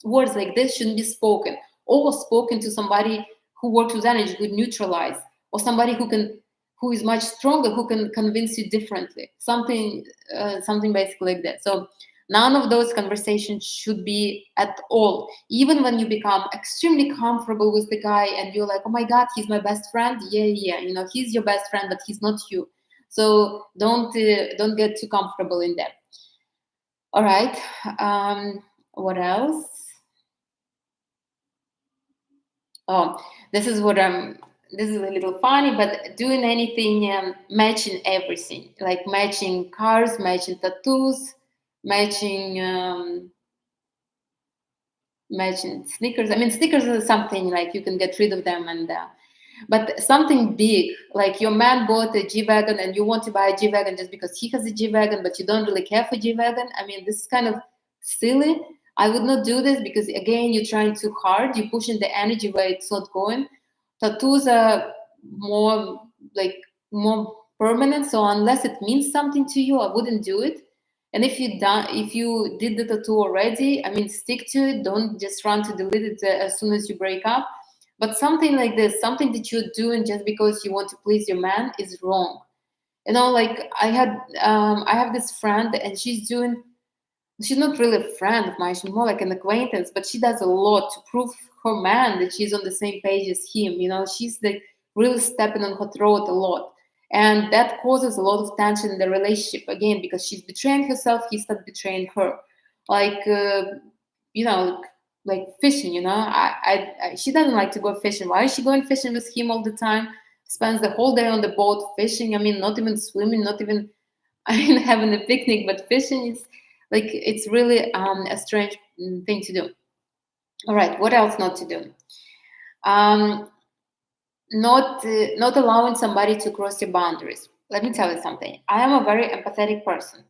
words like this shouldn't be spoken, or spoken to somebody who works with energy, who neutralize, or somebody who is much stronger, who can convince you differently. Something basically like that. So none of those conversations should be at all. Even when you become extremely comfortable with the guy and you're like, "Oh my God, he's my best friend." Yeah, he's your best friend, but he's not you. So don't get too comfortable in that. All right. What else? Oh, this is what I'm. This is a little funny, but doing anything, matching everything, like matching cars, matching tattoos, matching matching sneakers. I mean, sneakers is something like you can get rid of them, but something big, like your man bought a G-Wagon and you want to buy a G-Wagon just because he has a G-Wagon, but you don't really care for G-Wagon. I mean, this is kind of silly. I would not do this because, again, you're trying too hard. You're pushing the energy where it's not going. Tattoos are more more permanent. So unless it means something to you, I wouldn't do it. And if you did the tattoo already, I mean, stick to it. Don't just run to delete it as soon as you break up. But something like this, something that you're doing just because you want to please your man, is wrong. Like I have this friend, and she's not really a friend of mine, she's more like an acquaintance, but she does a lot to prove her man that she's on the same page as him. She's like really stepping on her throat a lot. And that causes a lot of tension in the relationship, again, because she's betraying herself, he's not betraying her. Like, you know, like fishing, she doesn't like to go fishing. Why is she going fishing with him all the time? Spends the whole day on the boat fishing. I mean, not even swimming, not even having a picnic, but fishing is like, it's really a strange thing to do. All right, what else not to do? Not allowing somebody to cross your boundaries. Let me tell you something. I am a very empathetic person.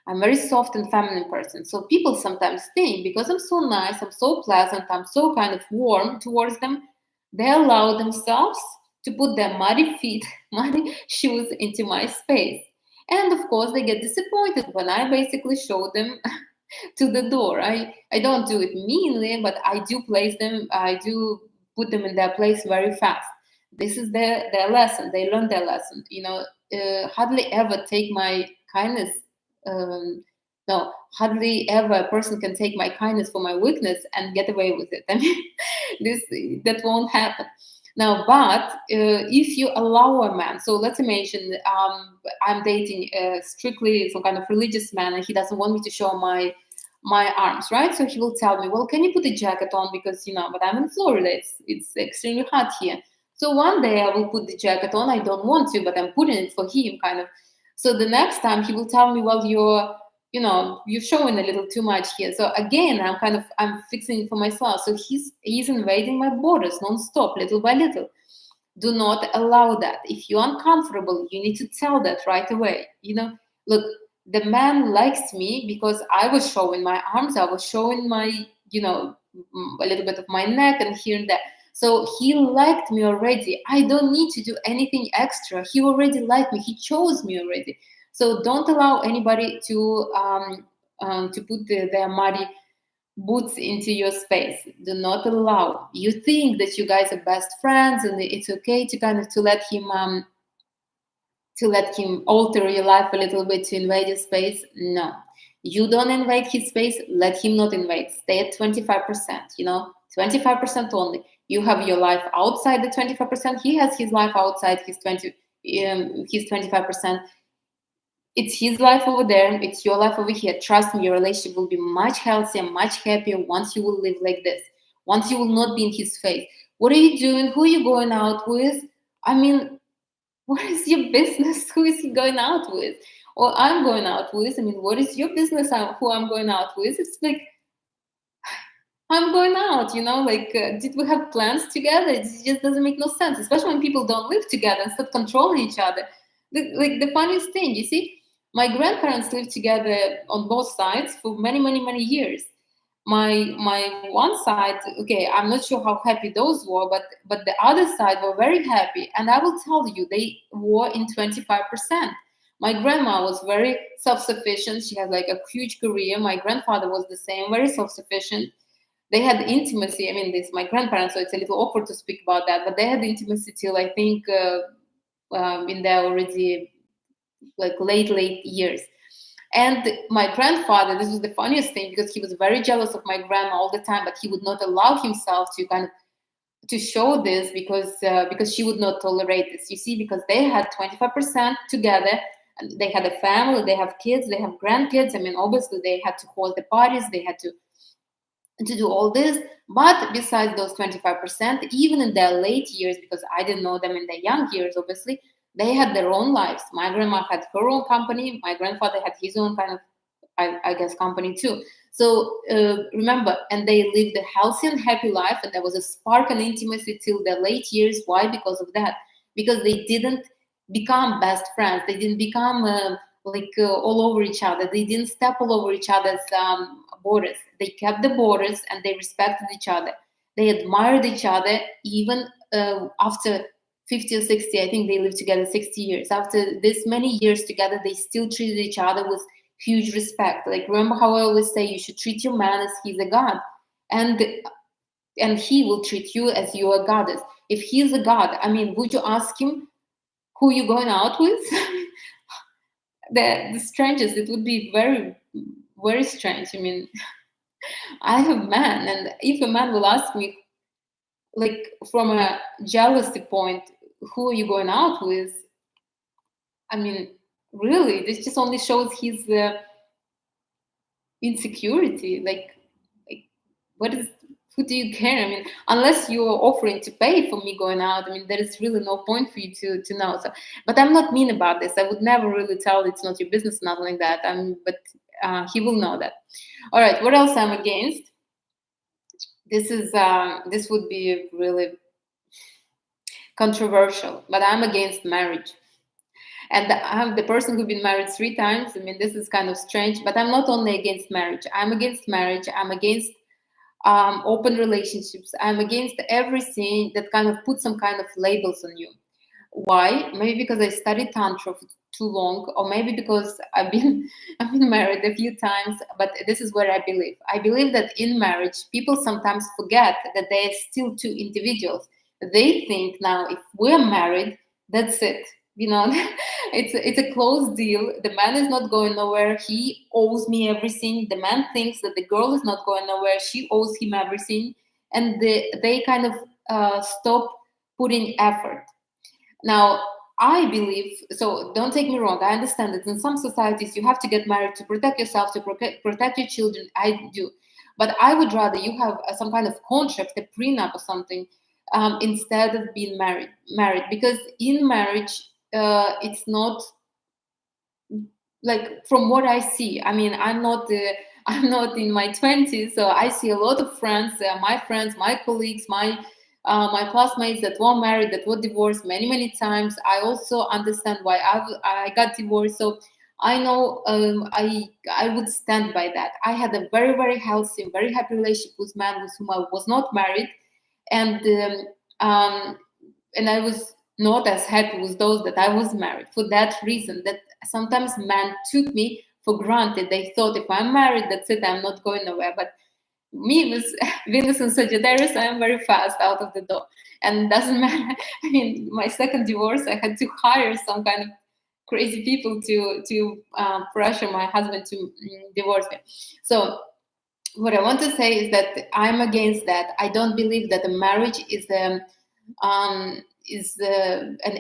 I'm a very soft and feminine person. So people sometimes think because I'm so nice, I'm so pleasant, I'm so kind of warm towards them, they allow themselves to put their muddy feet, muddy shoes into my space. And of course, they get disappointed when I basically show them to the door. I don't do it meanly, but I do place them, I do put them in their place very fast. This is their lesson. They learn their lesson. Hardly ever take my kindness No, hardly ever a person can take my kindness for my weakness and get away with it. I mean, this that won't happen. Now, but if you allow a man, so let's imagine I'm dating strictly some kind of religious man, and he doesn't want me to show my arms, right? So he will tell me, well, can you put a jacket on, because but I'm in Florida, it's extremely hot here. So one day I will put the jacket on. I don't want to, but I'm putting it for him, kind of. So the next time he will tell me, well, you're showing a little too much here. So again, I'm fixing it for myself. So he's invading my borders non-stop, little by little. Do not allow that. If you're uncomfortable, you need to tell that right away. Look, the man likes me because I was showing my arms, I was showing my, a little bit of my neck and here and there. So he liked me already. I don't need to do anything extra. He already liked me. He chose me already. So don't allow anybody to put their muddy boots into your space. Do not allow. You think that you guys are best friends and it's okay to kind of to let him alter your life a little bit, to invade your space. No, you don't invade his space. Let him not invade. Stay at 25%. 25% only. You have your life outside the 25%. He has his life outside his 25%. It's his life over there. It's your life over here. Trust me, your relationship will be much healthier, much happier once you will live like this. Once you will not be in his face. What are you doing? Who are you going out with? I mean, what is your business? Who is he going out with? Or I'm going out with? I mean, what is your business who I'm going out with? It's like, I'm going out, did we have plans together? It just doesn't make no sense, especially when people don't live together and start controlling each other. The funniest thing, you see, my grandparents lived together on both sides for many, many, many years. My one side, okay, I'm not sure how happy those were, but the other side were very happy. And I will tell you, they were in 25%. My grandma was very self-sufficient. She had like a huge career. My grandfather was the same, very self-sufficient. They had intimacy. I mean, this my grandparents, so it's a little awkward to speak about that, but they had intimacy till I think in their already like late years. And my grandfather, this was the funniest thing, because he was very jealous of my grandma all the time, but he would not allow himself to kind of to show this because she would not tolerate this. You see, because they had 25% together, and they had a family, they have kids, they have grandkids. I mean, obviously they had to host the parties, they had to do all this. But besides those 25%, even in their late years, because I didn't know them in their young years, obviously, they had their own lives. My grandma had her own company. My grandfather had his own kind of, I guess, company too. So remember, and they lived a healthy and happy life, and there was a spark and intimacy till their late years. Why? Because of that. Because they didn't become best friends. They didn't become all over each other. They didn't step all over each other's borders. They kept the borders and they respected each other. They admired each other even after 50 or 60. I think they lived together 60 years. After this many years together, they still treated each other with huge respect. Like, remember how I always say, you should treat your man as he's a god, and he will treat you as you are a goddess. If he's a god, I mean, would you ask him who you're going out with? The strangest. It would be very, very strange. I mean, I have a man, and if a man will ask me, like, from a jealousy point, who are you going out with? I mean, really, this just only shows his insecurity. Like, what is? Who do you care? I mean, unless you're offering to pay for me going out, I mean, there is really no point for you to know. So, but I'm not mean about this. I would never really tell it's not your business, nothing like that. But he will know that. All right, what else I'm against? This would be really controversial, but I'm against marriage. And I'm the person who's been married 3 times. I mean, this is kind of strange, but I'm not only against marriage. I'm against marriage. I'm against open relationships. I'm against everything that kind of puts some kind of labels on you. Why? Maybe because I studied tantra for too long, or maybe because I've been married a few times. But this is what I believe. I believe that in marriage, people sometimes forget that they're still 2 individuals. They think now, if we're married, that's it. it's a closed deal. The man is not going nowhere. He owes me everything. The man thinks that the girl is not going nowhere. She owes him everything, and they kind of stop putting effort. Now, I believe, so don't take me wrong, I understand that in some societies you have to get married to protect yourself, to protect your children. I do. But I would rather you have some kind of contract, a prenup or something, instead of being married. Because in marriage, it's not like, from what I see. I mean, I'm not in my 20s, so I see a lot of friends, my colleagues, my classmates that were married, that were divorced many times. I also understand why I got divorced, so I know, I would stand by that. I had a very healthy, very happy relationship with man with whom I was not married, and um, and I was not as happy with those that I was married, for that reason, that sometimes men took me for granted. They thought if I'm married, that's it, I'm not going nowhere. But me with Venus and Sagittarius, I am very fast out of the door. And doesn't matter. I mean, my second divorce, I had to hire some kind of crazy people to pressure my husband to divorce me. So what I want to say is that I'm against that. I don't believe that a marriage is an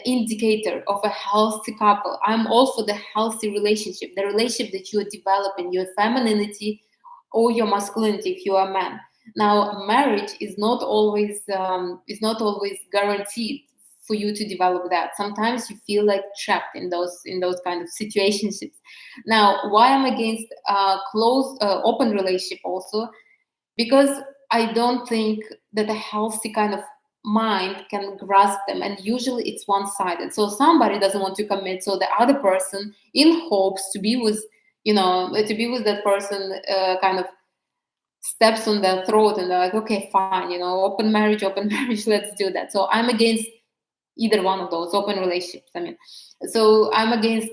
indicator of a healthy couple. I'm all for the healthy relationship, the relationship that you are developing, your femininity or your masculinity if you are a man. Now, marriage is not always guaranteed for you to develop that. Sometimes you feel like trapped in those kind of situationships. Now, why I'm against closed, open relationship also, because I don't think that a healthy kind of mind can grasp them, and usually it's one-sided. So somebody doesn't want to commit, so the other person, in hopes to be with, that person, kind of steps on their throat, and they're like, okay, fine, open marriage, let's do that. So I'm against either one of those open relationships. I mean, so I'm against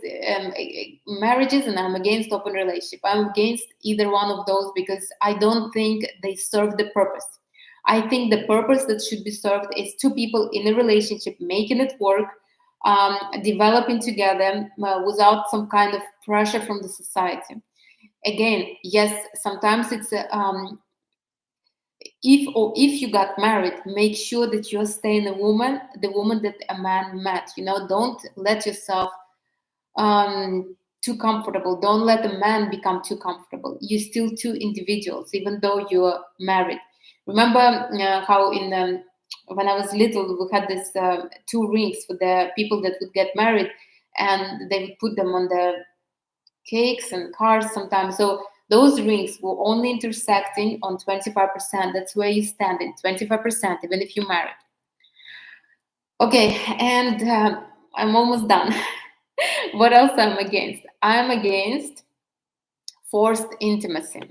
marriages, and I'm against open relationship. I'm against either one of those because I don't think they serve the purpose. I think the purpose that should be served is two people in a relationship making it work, developing together, without some kind of pressure from the society. Again, yes, sometimes it's if you got married, make sure that you're staying the woman that a man met. Don't let yourself too comfortable. Don't let a man become too comfortable. You're still two individuals, even though you're married. Remember how when I was little, we had this two rings for the people that would get married, and they would put them on the cakes and cars sometimes. So those rings were only intersecting on 25%. That's where you stand in 25%, even if you're married. Okay, and I'm almost done. What else I'm against? I'm against forced intimacy.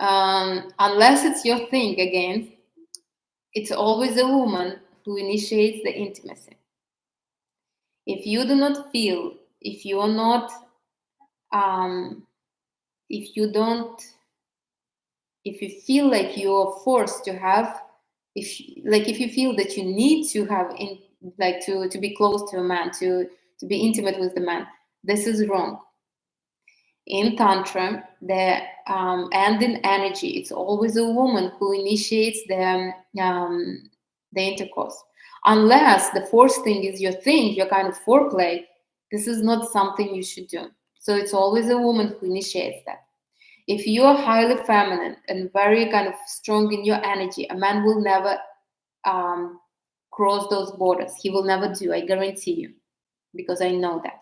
Unless it's your thing, again, it's always a woman who initiates the intimacy. If you do not feel, if you are not, if you don't, if you feel like you're forced to have, if you feel that you need to have to be close to a man, to be intimate with the man, this is wrong. In tantra, and in energy, it's always a woman who initiates the intercourse. Unless the forced thing is your thing, your kind of foreplay, this is not something you should do. So it's always a woman who initiates that. If you are highly feminine and very kind of strong in your energy, a man will never cross those borders. He will never do, I guarantee you, because I know that.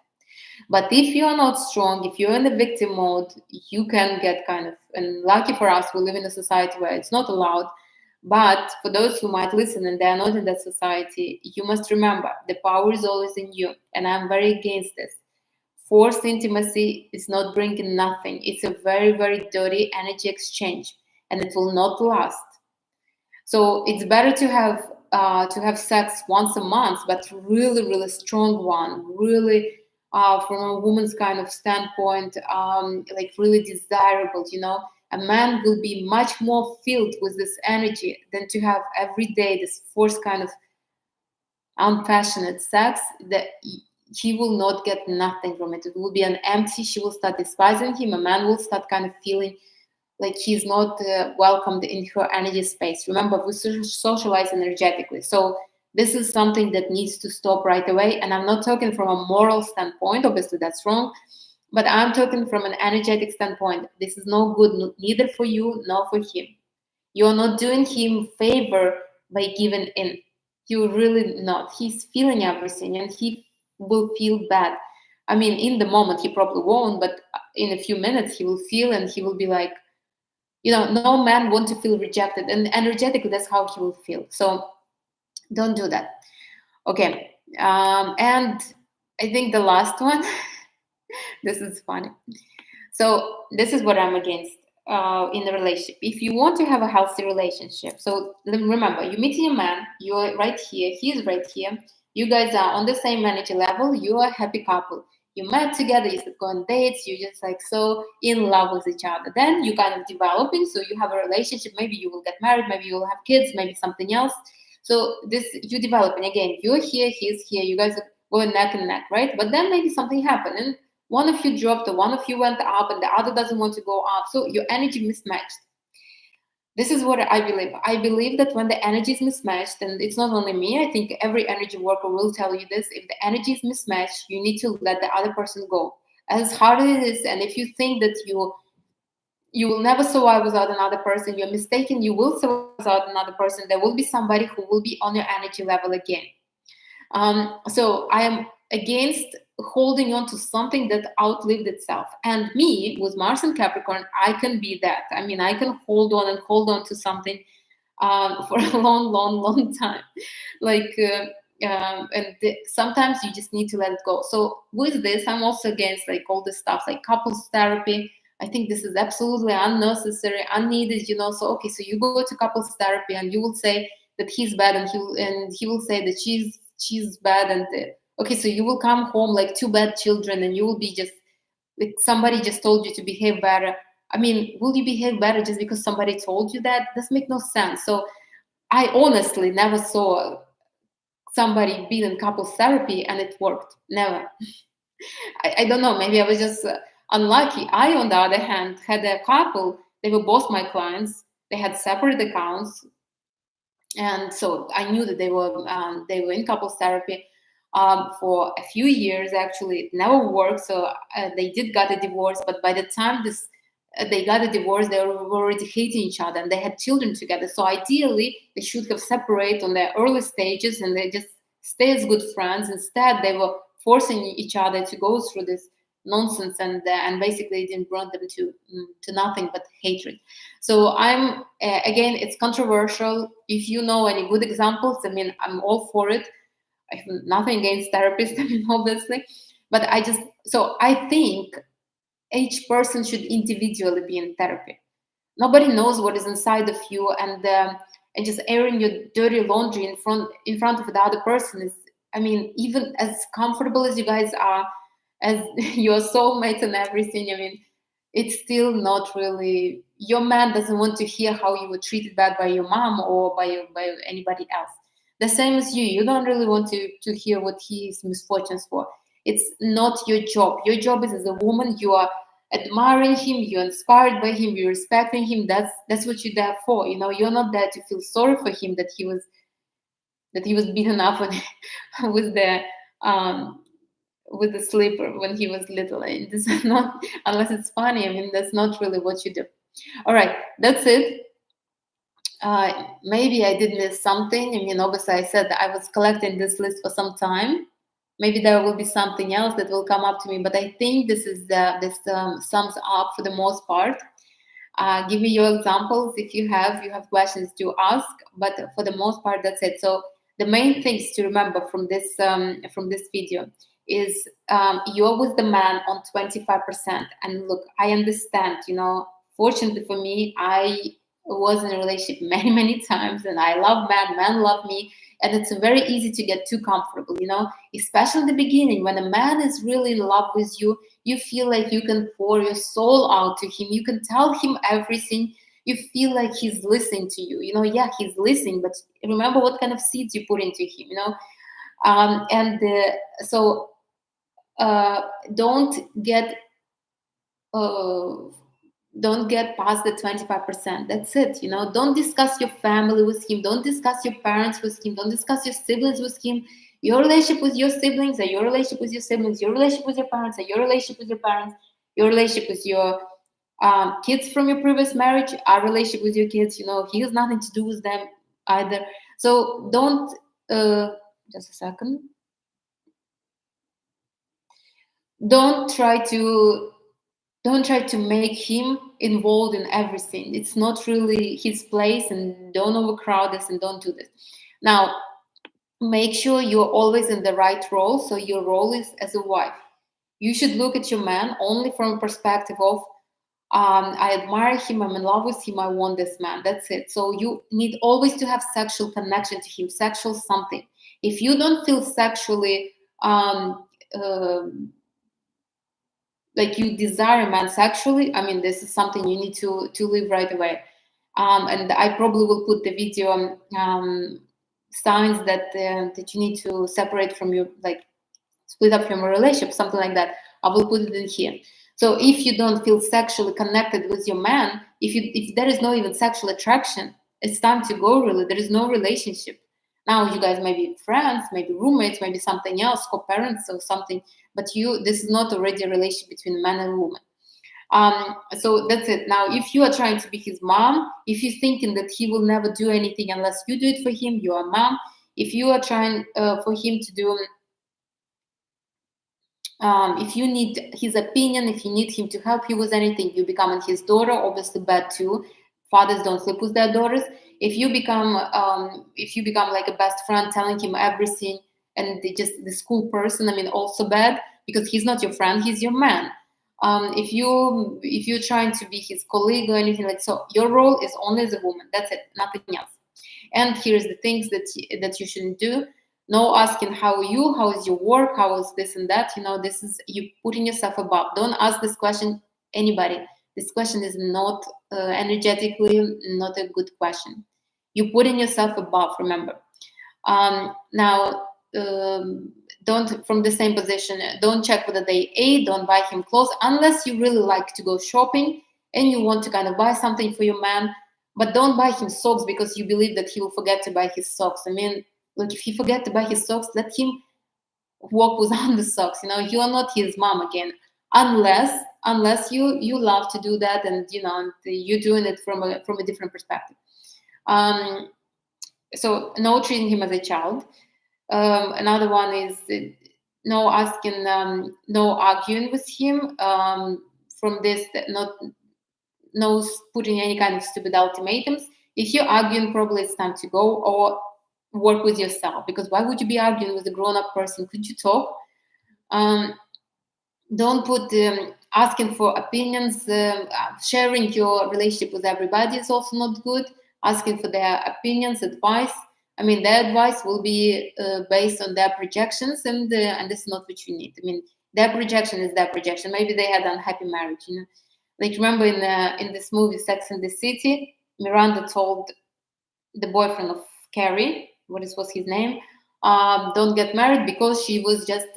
But if you are not strong, if you're in the victim mode, you can get kind of, and lucky for us, we live in a society where it's not allowed. But for those who might listen and they're not in that society, you must remember the power is always in you. And I'm very against this. Forced intimacy is not bringing nothing. It's a very dirty energy exchange, and it will not last. So it's better to have sex once a month, but really strong one, really from a woman's kind of standpoint, like really desirable. A man will be much more filled with this energy than to have every day this forced kind of unpassionate sex, that he will not get nothing from it. It will be an empty. She will start despising him. A man will start kind of feeling like he's not welcomed in her energy space. Remember, we socialize energetically. So this is something that needs to stop right away. And I'm not talking from a moral standpoint. Obviously, that's wrong. But I'm talking from an energetic standpoint. This is no good, neither for you nor for him. You're not doing him favor by giving in. You're really not. He's feeling everything and he will feel bad. I mean, in the moment, he probably won't, but in a few minutes, he will feel and he will be like, no man want to feel rejected. And energetically, that's how he will feel. So don't do that. Okay. And I think the last one, this is funny. So this is what I'm against in a relationship. If you want to have a healthy relationship, so remember, you're meeting a man, you're right here, he's right here. You guys are on the same energy level. You are a happy couple. You met together, you go on dates, you're just like so in love with each other. Then you kind of developing, so you have a relationship. Maybe you will get married, maybe you will have kids, maybe something else. So this you developing again. You're here, he's here. You guys are going neck and neck, right? But then maybe something happened, and one of you dropped, or one of you went up, and the other doesn't want to go up. So your energy mismatched. This is what I believe. I believe that when the energy is mismatched, and it's not only me, I think every energy worker will tell you this. If the energy is mismatched, you need to let the other person go. As hard as it is, and if you think that you will never survive without another person, you're mistaken. You will survive without another person. There will be somebody who will be on your energy level again. So I am against holding on to something that outlived itself. And me, with Mars and Capricorn, I can be that. I mean, I can hold on to something for a long, long, long time. Sometimes you just need to let it go. So with this, I'm also against like all this stuff, like couples therapy. I think this is absolutely unnecessary, unneeded. So okay, so you go to couples therapy and you will say that he's bad, and he will say that she's bad, and okay, so you will come home like two bad children, and you will be just like somebody just told you to behave better. I mean, will you behave better just because somebody told you that? Doesn't make no sense. So I honestly never saw somebody be in couples therapy and it worked. Never. I don't know, maybe I was just unlucky. I, on the other hand, had a couple. They were both my clients. They had separate accounts, and so I knew that they were in couples therapy for a few years. Actually, it never worked. So they did get a divorce, but by the time they got a divorce, they were already hating each other, and they had children together. So ideally, they should have separated on their early stages, and they just stay as good friends. Instead, they were forcing each other to go through this nonsense, and basically it didn't bring them to nothing but hatred. So I'm again, it's controversial. If you know any good examples, I mean, I'm all for it. I have nothing against therapists, I mean, obviously, but I think each person should individually be in therapy. Nobody knows what is inside of you, and just airing your dirty laundry in front of the other person is, I mean, even as comfortable as you guys are, as your soulmates and everything, I mean, it's still not really. Your man doesn't want to hear how you were treated bad by your mom or by anybody else. The same as you. You don't really want to hear what his misfortunes for. It's not your job. Your job is, as a woman, you are admiring him, you're inspired by him, you're respecting him. That's what you're there for. You're not there to feel sorry for him that he was beaten up with the slipper when he was little. And this is not, unless it's funny, I mean, that's not really what you do. All right, that's it. Maybe I did miss something. I mean, obviously I said that I was collecting this list for some time. Maybe there will be something else that will come up to me, but I think this sums up for the most part. Give me your examples if you have questions to ask, but for the most part, that's it. So the main things to remember from this video is you're with the man on 25%. And look, I understand, fortunately for me, I was in a relationship many, many times, and I love men love me. And it's very easy to get too comfortable, especially in the beginning. When a man is really in love with you, you feel like you can pour your soul out to him. You can tell him everything. You feel like he's listening to you. Yeah, he's listening, but remember what kind of seeds you put into him, And so don't get uh, don't get past the 25%. That's it. Don't discuss your family with him. Don't discuss your parents with him. Don't discuss your siblings with him. Your relationship with your siblings, or your relationship with your siblings, your relationship with your parents, or your relationship with your parents, your relationship with your kids from your previous marriage, our relationship with your kids. He has nothing to do with them either. So don't, just a second. Don't try to make him involved in everything. It's not really his place, and don't overcrowd this, and don't do this. Now, make sure you're always in the right role. So your role is as a wife. You should look at your man only from a perspective of, I admire him, I'm in love with him, I want this man. That's it. So you need always to have sexual connection to him, sexual something. If you don't feel sexually like you desire a man sexually, I mean, this is something you need to leave right away. And I probably will put the video signs that you need to separate from your, like, split up from a relationship, something like that. I will put it in here. So if you don't feel sexually connected with your man, if there is no even sexual attraction, it's time to go. Really, there is no relationship. Now you guys may be friends, maybe roommates, maybe something else, co-parents or something, but this is not already a relationship between man and woman. So that's it. Now, if you are trying to be his mom, if you're thinking that he will never do anything unless you do it for him, you are mom. If you are trying for him to do, if you need his opinion, if you need him to help you with anything, you become his daughter. Obviously, bad too. Fathers don't sleep with their daughters. If you become like a best friend, telling him everything, and just the school person, I mean, also bad, because he's not your friend, he's your man. If you're trying to be his colleague or anything like so, your role is only as a woman. That's it, nothing else. And here's the things that you shouldn't do. No asking how is your work, how is this and that. This is you putting yourself above. Don't ask this question anybody. This question is not energetically not a good question. You putting yourself above. Remember. Now, don't, from the same position, don't check whether they ate. Don't buy him clothes unless you really like to go shopping and you want to kind of buy something for your man. But don't buy him socks because you believe that he will forget to buy his socks. I mean, look, if he forget to buy his socks, let him walk without the socks. You are not his mom again, unless you love to do that, and you're doing it from a different perspective. So no treating him as a child. Another one is no asking, no arguing with him. From this, no putting any kind of stupid ultimatums. If you're arguing, probably it's time to go or work with yourself, because why would you be arguing with a grown-up person? Could you talk? Don't put asking for opinions. Sharing your relationship with everybody is also not good. Asking for their opinions, advice. I mean, their advice will be based on their projections, and this is not what you need. I mean, their projection is their projection. Maybe they had an unhappy marriage. Like, remember in this movie Sex and the City, Miranda told the boyfriend of Carrie, what was his name, don't get married, because she was just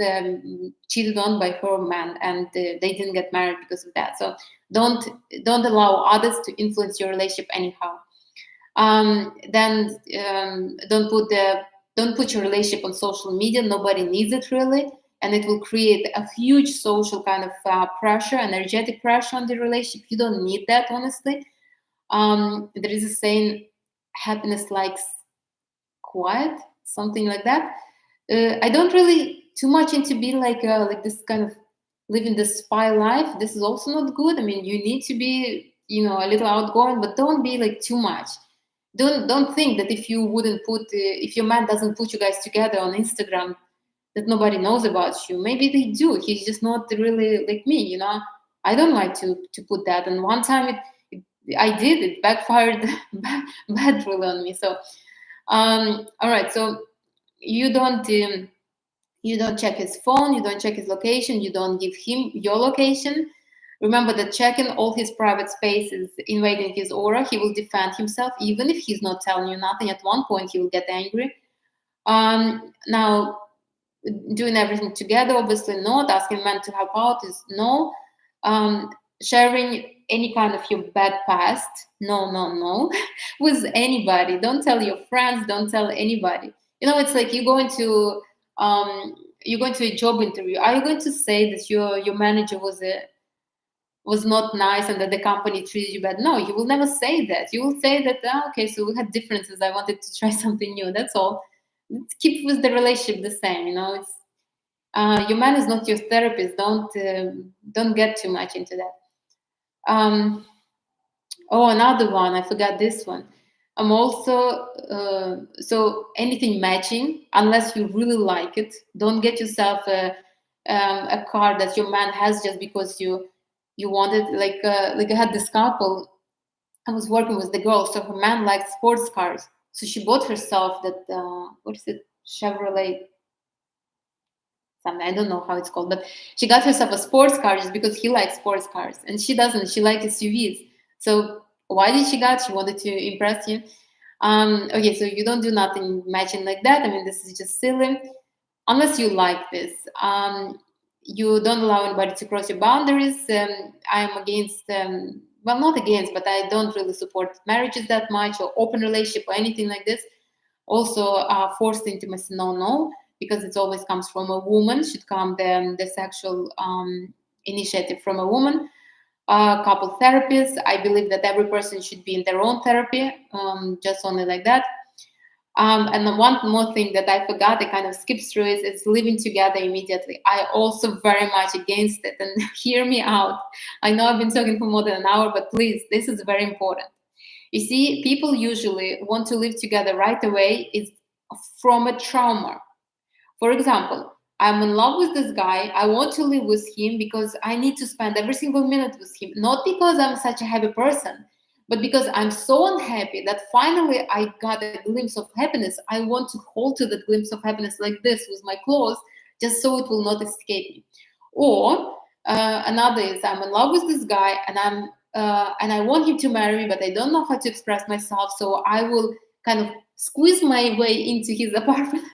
cheated on by her man, and they didn't get married because of that. So don't allow others to influence your relationship anyhow. Then don't put your relationship on social media. Nobody needs it really, and it will create a huge social kind of pressure, energetic pressure on the relationship. You don't need that, honestly. There is a saying, happiness likes quiet, something like that. I don't really too much into being like this kind of living the spy life. This is also not good. I mean, you need to be a little outgoing, but don't be like too much. Don't think that if you wouldn't put if your man doesn't put you guys together on Instagram, that nobody knows about you. Maybe they do. He's just not really like me. I don't like to put that. And one time I did. It backfired bad really on me. So all right. So you don't check his phone. You don't check his location. You don't give him your location. Remember that checking all his private space is invading his aura. He will defend himself, even if he's not telling you nothing. At one point, he will get angry. Now, doing everything together, obviously not. Asking men to help out is no. um, Sharing any kind of your bad past, no, no, no. With anybody, don't tell your friends, don't tell anybody. It's like you're going to a job interview. Are you going to say that your manager was not nice and that the company treated you bad? No, you will never say that. You will say that, okay, so we had differences, I wanted to try something new, that's all. Let's keep with the relationship the same. It's your man is not your therapist. Don't get too much into that. Oh, another one. I forgot this one. I'm also so anything matching, unless you really like it. Don't get yourself a car that your man has just because you want it. Like I had this couple. I was working with the girl, so her man liked sports cars, so she bought herself that what is it, Chevrolet something. I don't know how it's called, but she got herself a sports car just because he likes sports cars, and she doesn't. She likes SUVs. So why did she got? She wanted to impress you. Okay, so you don't do nothing matching like that. I mean, this is just silly. Unless you like this, you don't allow anybody to cross your boundaries. I'm against. Well, not against, but I don't really support marriages that much or open relationship or anything like this. Also, forced intimacy, no, no, because it always comes from a woman. Should come the sexual initiative from a woman. Couple therapists. I believe that every person should be in their own therapy, just only like that. And then one more thing that I forgot, I kind of skipped through is living together immediately. I also very much against it. And hear me out. I know I've been talking for more than an hour, but please, this is very important. You see, people usually want to live together right away is from a trauma. For example, I'm in love with this guy. I want to live with him because I need to spend every single minute with him. Not because I'm such a happy person, but because I'm so unhappy that finally I got a glimpse of happiness. I want to hold to that glimpse of happiness like this with my claws, just so it will not escape me. Or another is I'm in love with this guy and I want him to marry me, but I don't know how to express myself, so I will kind of squeeze my way into his apartment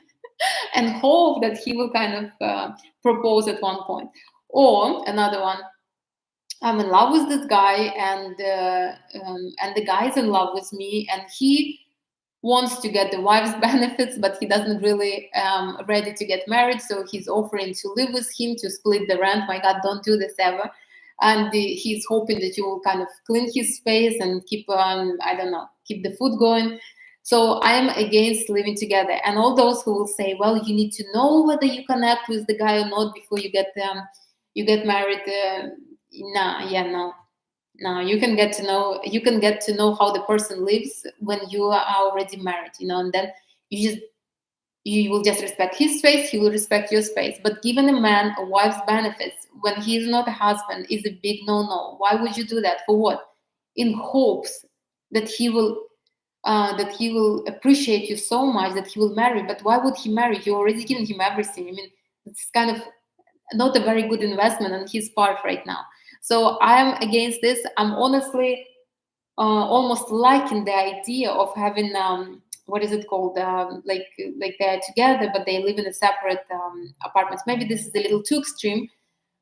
and hope that he will kind of propose at one point. Or another one, I'm in love with this guy, and the guy is in love with me, and he wants to get the wife's benefits, but he doesn't really ready to get married, so he's offering to live with him to split the rent. My God, don't do this ever. And he's hoping that you will kind of clean his space and keep I don't know, keep the food going. So I am against living together. And all those who will say, well, you need to know whether you connect with the guy or not before you get married. Nah, yeah, no, no. You can get to know how the person lives when you are already married, and then you will just respect his space, he will respect your space. But giving a man a wife's benefits when he is not a husband is a big no-no. Why would you do that? For what? In hopes that he will appreciate you so much that he will marry. But why would he marry? You're already giving him everything. I mean, it's kind of not a very good investment on his part right now. So I am against this. I'm honestly almost liking the idea of having what is it called, like they're together but they live in a separate apartments. Maybe this is a little too extreme,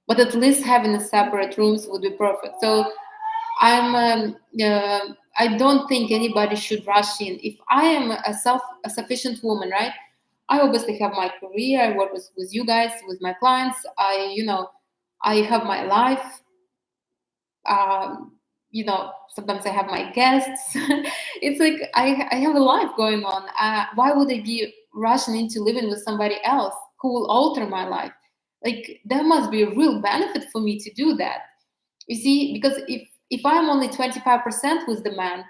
but at least having a separate rooms would be perfect. So I don't think anybody should rush in. If I am a sufficient woman, right? I obviously have my career. I work with you guys, with my clients. I have my life. Sometimes I have my guests. It's like I have a life going on. Why would I be rushing into living with somebody else who will alter my life? Like there must be a real benefit for me to do that. You see, because if I'm only 25% with the man,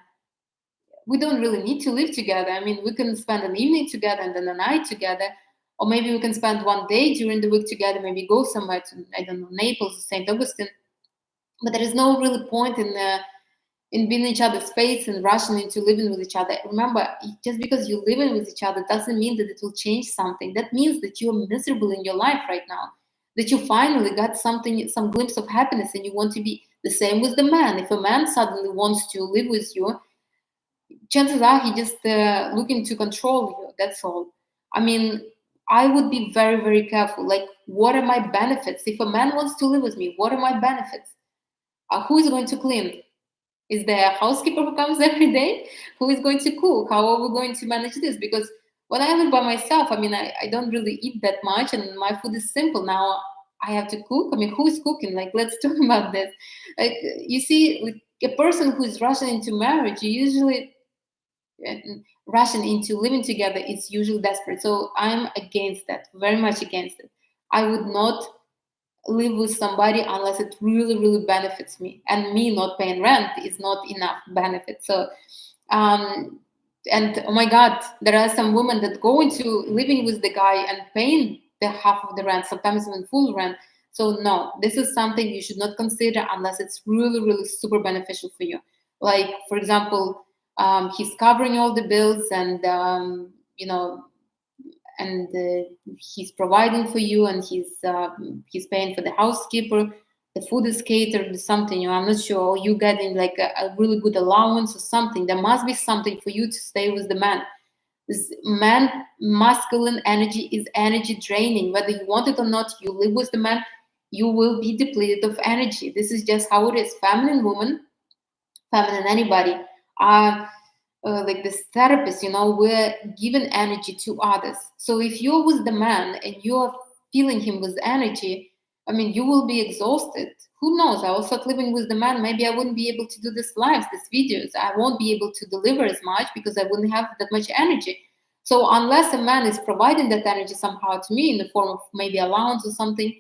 we don't really need to live together. I mean, we can spend an evening together and then a night together, or maybe we can spend one day during the week together. Maybe go somewhere to, I don't know, Naples or St. Augustine. But there is no really point in being in each other's face and rushing into living with each other. Remember, just because you're living with each other doesn't mean that it will change something. That means that you're miserable in your life right now, that you finally got something, some glimpse of happiness, and you want to be the same with the man. If a man suddenly wants to live with you, chances are he just looking to control you. That's all. I mean, I would be very, very careful. Like, what are my benefits? If a man wants to live with me, what are my benefits? Who is going to clean? Is there a housekeeper who comes every day? Who is going to cook? How are we going to manage this? Because when I live by myself, I mean, I don't really eat that much, and my food is simple. Now I have to cook. I mean, who is cooking? Like, let's talk about this. Like, you see, like, a person who is rushing into marriage, you usually uh, rushing into living together, it's usually desperate. So I'm against that, very much against it. I would not live with somebody unless it really, really benefits me. And me not paying rent is not enough benefit. So, um, and oh my God, there are some women that go into living with the guy and paying the half of the rent, sometimes even full rent. So no, this is something you should not consider unless it's really, really super beneficial for you. Like, for example, he's covering all the bills, and and he's providing for you, and he's paying for the housekeeper, the food is catered, something, I'm not sure, you getting like a really good allowance or something. There must be something for you to stay with the man. This man masculine energy is energy draining. Whether you want it or not, you live with the man, you will be depleted of energy. This is just how it is. Feminine woman, feminine anybody, are like this therapist, we're giving energy to others. So if you're with the man and you're feeling him with energy, I mean, you will be exhausted. Who knows? I will start living with the man. Maybe I wouldn't be able to do these lives, these videos. I won't be able to deliver as much because I wouldn't have that much energy. So unless a man is providing that energy somehow to me in the form of maybe allowance or something,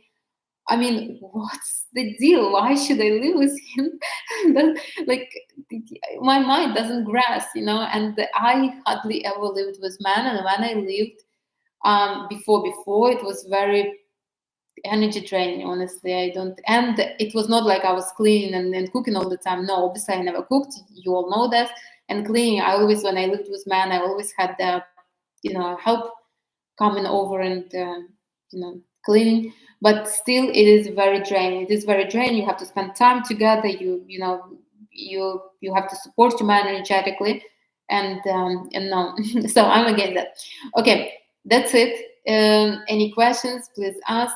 I mean, what's the deal? Why should I live with him? Like, my mind doesn't grasp, And I hardly ever lived with men, and when I lived before, it was very energy draining. Honestly, I don't, and it was not like I was cleaning and cooking all the time. No, obviously, I never cooked. You all know that. And cleaning, I always, when I lived with men, I always had the, help coming over and cleaning, but still it is very draining. It is very draining. You have to spend time together. You have to support your man energetically, and no. So I'm against that. Okay, that's it. Any questions, please ask.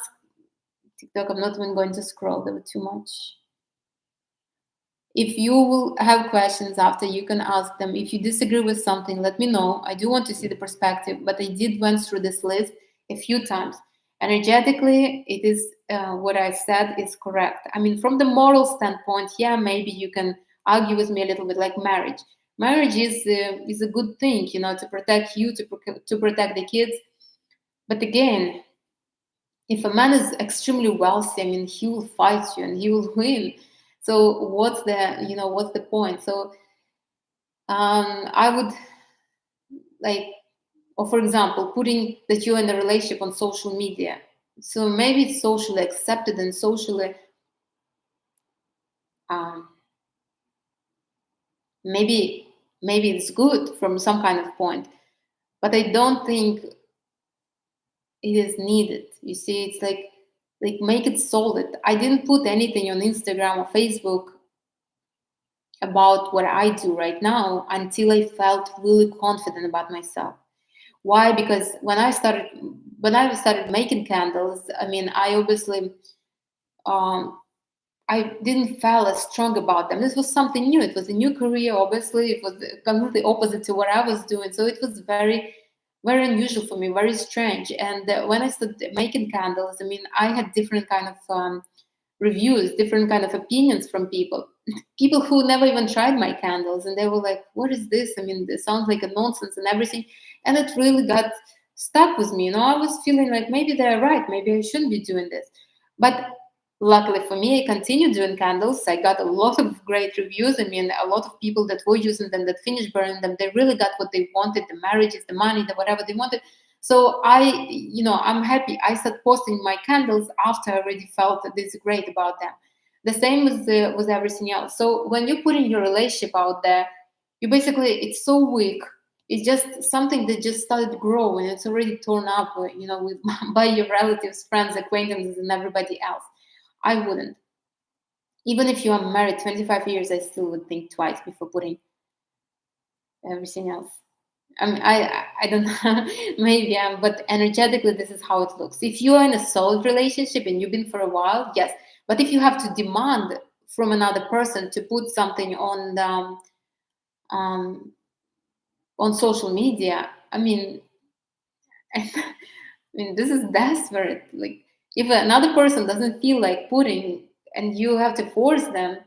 TikTok, I'm not even going to scroll, there were too much. If you will have questions after, you can ask them. If you disagree with something, let me know. I do want to see the perspective, but I did went through this list a few times. Energetically, it is what I said is correct. I mean, from the moral standpoint, yeah, maybe you can argue with me a little bit, like marriage. Marriage is a good thing, to protect you, to protect the kids. But again, if a man is extremely wealthy, I mean, he will fight you and he will win. So what's the point? So I would like, or for example, putting that you're in a relationship on social media. So maybe it's socially accepted and socially, um, maybe it's good from some kind of point, but I don't think it is needed. You see, it's like make it solid. I didn't put anything on Instagram or Facebook about what I do right now until I felt really confident about myself. Why? Because when I started making candles, I mean, I obviously I didn't feel as strong about them. This was something new. It was a new career. Obviously, it was completely opposite to what I was doing. So it was very, very unusual for me, very strange. And when I started making candles, I mean, I had different kind of reviews, different kind of opinions from people, people who never even tried my candles, and they were like, "What is this? I mean, this sounds like a nonsense and everything." And it really got stuck with me. I was feeling like maybe they're right, maybe I shouldn't be doing this. But luckily for me, I continued doing candles. I got a lot of great reviews. I mean, a lot of people that were using them, that finished burning them, they really got what they wanted: the marriages, the money, the whatever they wanted. So I'm happy. I started posting my candles after I already felt that this is great about them. The same with everything else. So when you're putting your relationship out there, you basically, it's so weak. It's just something that just started growing. It's already torn up, with by your relatives, friends, acquaintances, and everybody else. I wouldn't. Even if you are married 25 years, I still would think twice before putting everything else. I mean, I don't know, maybe but energetically, this is how it looks. If you are in a solid relationship and you've been for a while, yes. But if you have to demand from another person to put something um, on social media, I mean, I mean, this is desperate. Like, if another person doesn't feel like putting, and you have to force them,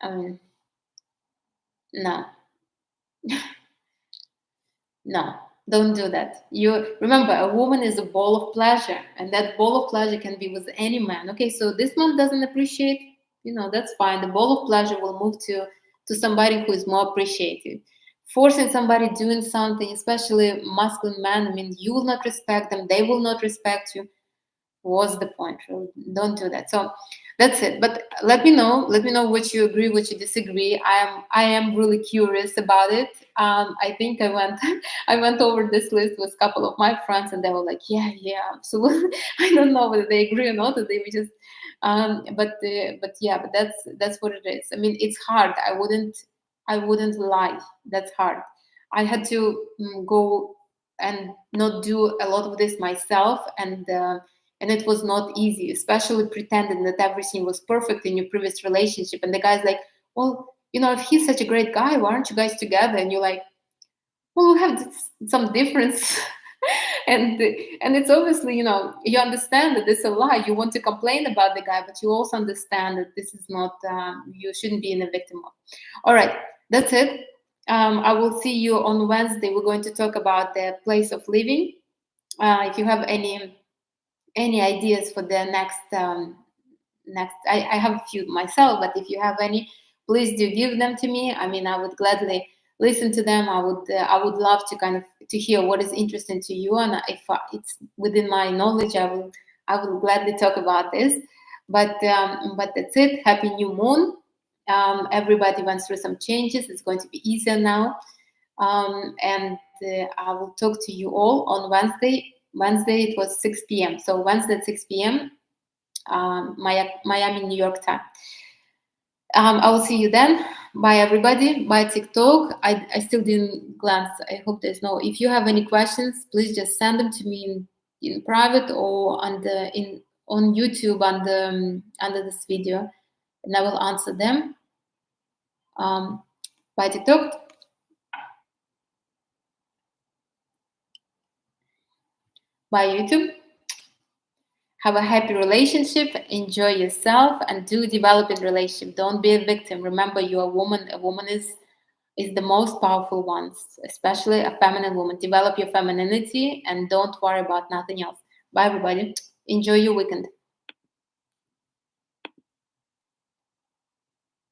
I mean, no. No, don't do that. You remember, a woman is a ball of pleasure, and that ball of pleasure can be with any man. Okay, so this man doesn't appreciate, that's fine. The ball of pleasure will move to somebody who is more appreciative. Forcing somebody doing something, especially masculine man, I mean, you will not respect them, they will not respect you. What's the point? Really? Don't do that. So that's it. But let me know what you agree, what you disagree. I am really curious about it. I think I went over this list with a couple of my friends, and they were like, yeah, yeah, absolutely. I don't know whether they agree or not, or they were just but yeah, but that's what it is. I mean, it's hard. I wouldn't lie. That's hard. I had to go and not do a lot of this myself, and it was not easy, especially pretending that everything was perfect in your previous relationship. And the guy's like, well, if he's such a great guy, why aren't you guys together? And you're like, well, we have some difference. And it's obviously, you understand that this is a lie. You want to complain about the guy, but you also understand that this is not, you shouldn't be in a victim of. All right, that's it. I will see you on Wednesday. We're going to talk about the place of living. If you have any ideas for the next, I have a few myself, but if you have any, please do give them to me. I mean, I would gladly listen to them. I would love to kind of to hear what is interesting to you, and if it's within my knowledge, I will gladly talk about this. But that's it. Happy new moon. Everybody went through some changes. It's going to be easier now. And I will talk to you all on Wednesday. Wednesday it was 6 p.m. So Wednesday at 6 p.m. Miami, New York time. I will see you then. Bye, everybody. Bye, TikTok. I still didn't glance. I hope there's no. If you have any questions, please just send them to me in private or on YouTube under this video, and I will answer them. Bye, TikTok. Bye, YouTube. Have a happy relationship, enjoy yourself, and do develop in relationship. Don't be a victim. Remember, you're a woman. A woman is the most powerful one, especially a feminine woman. Develop your femininity and don't worry about nothing else. Bye, everybody. Enjoy your weekend.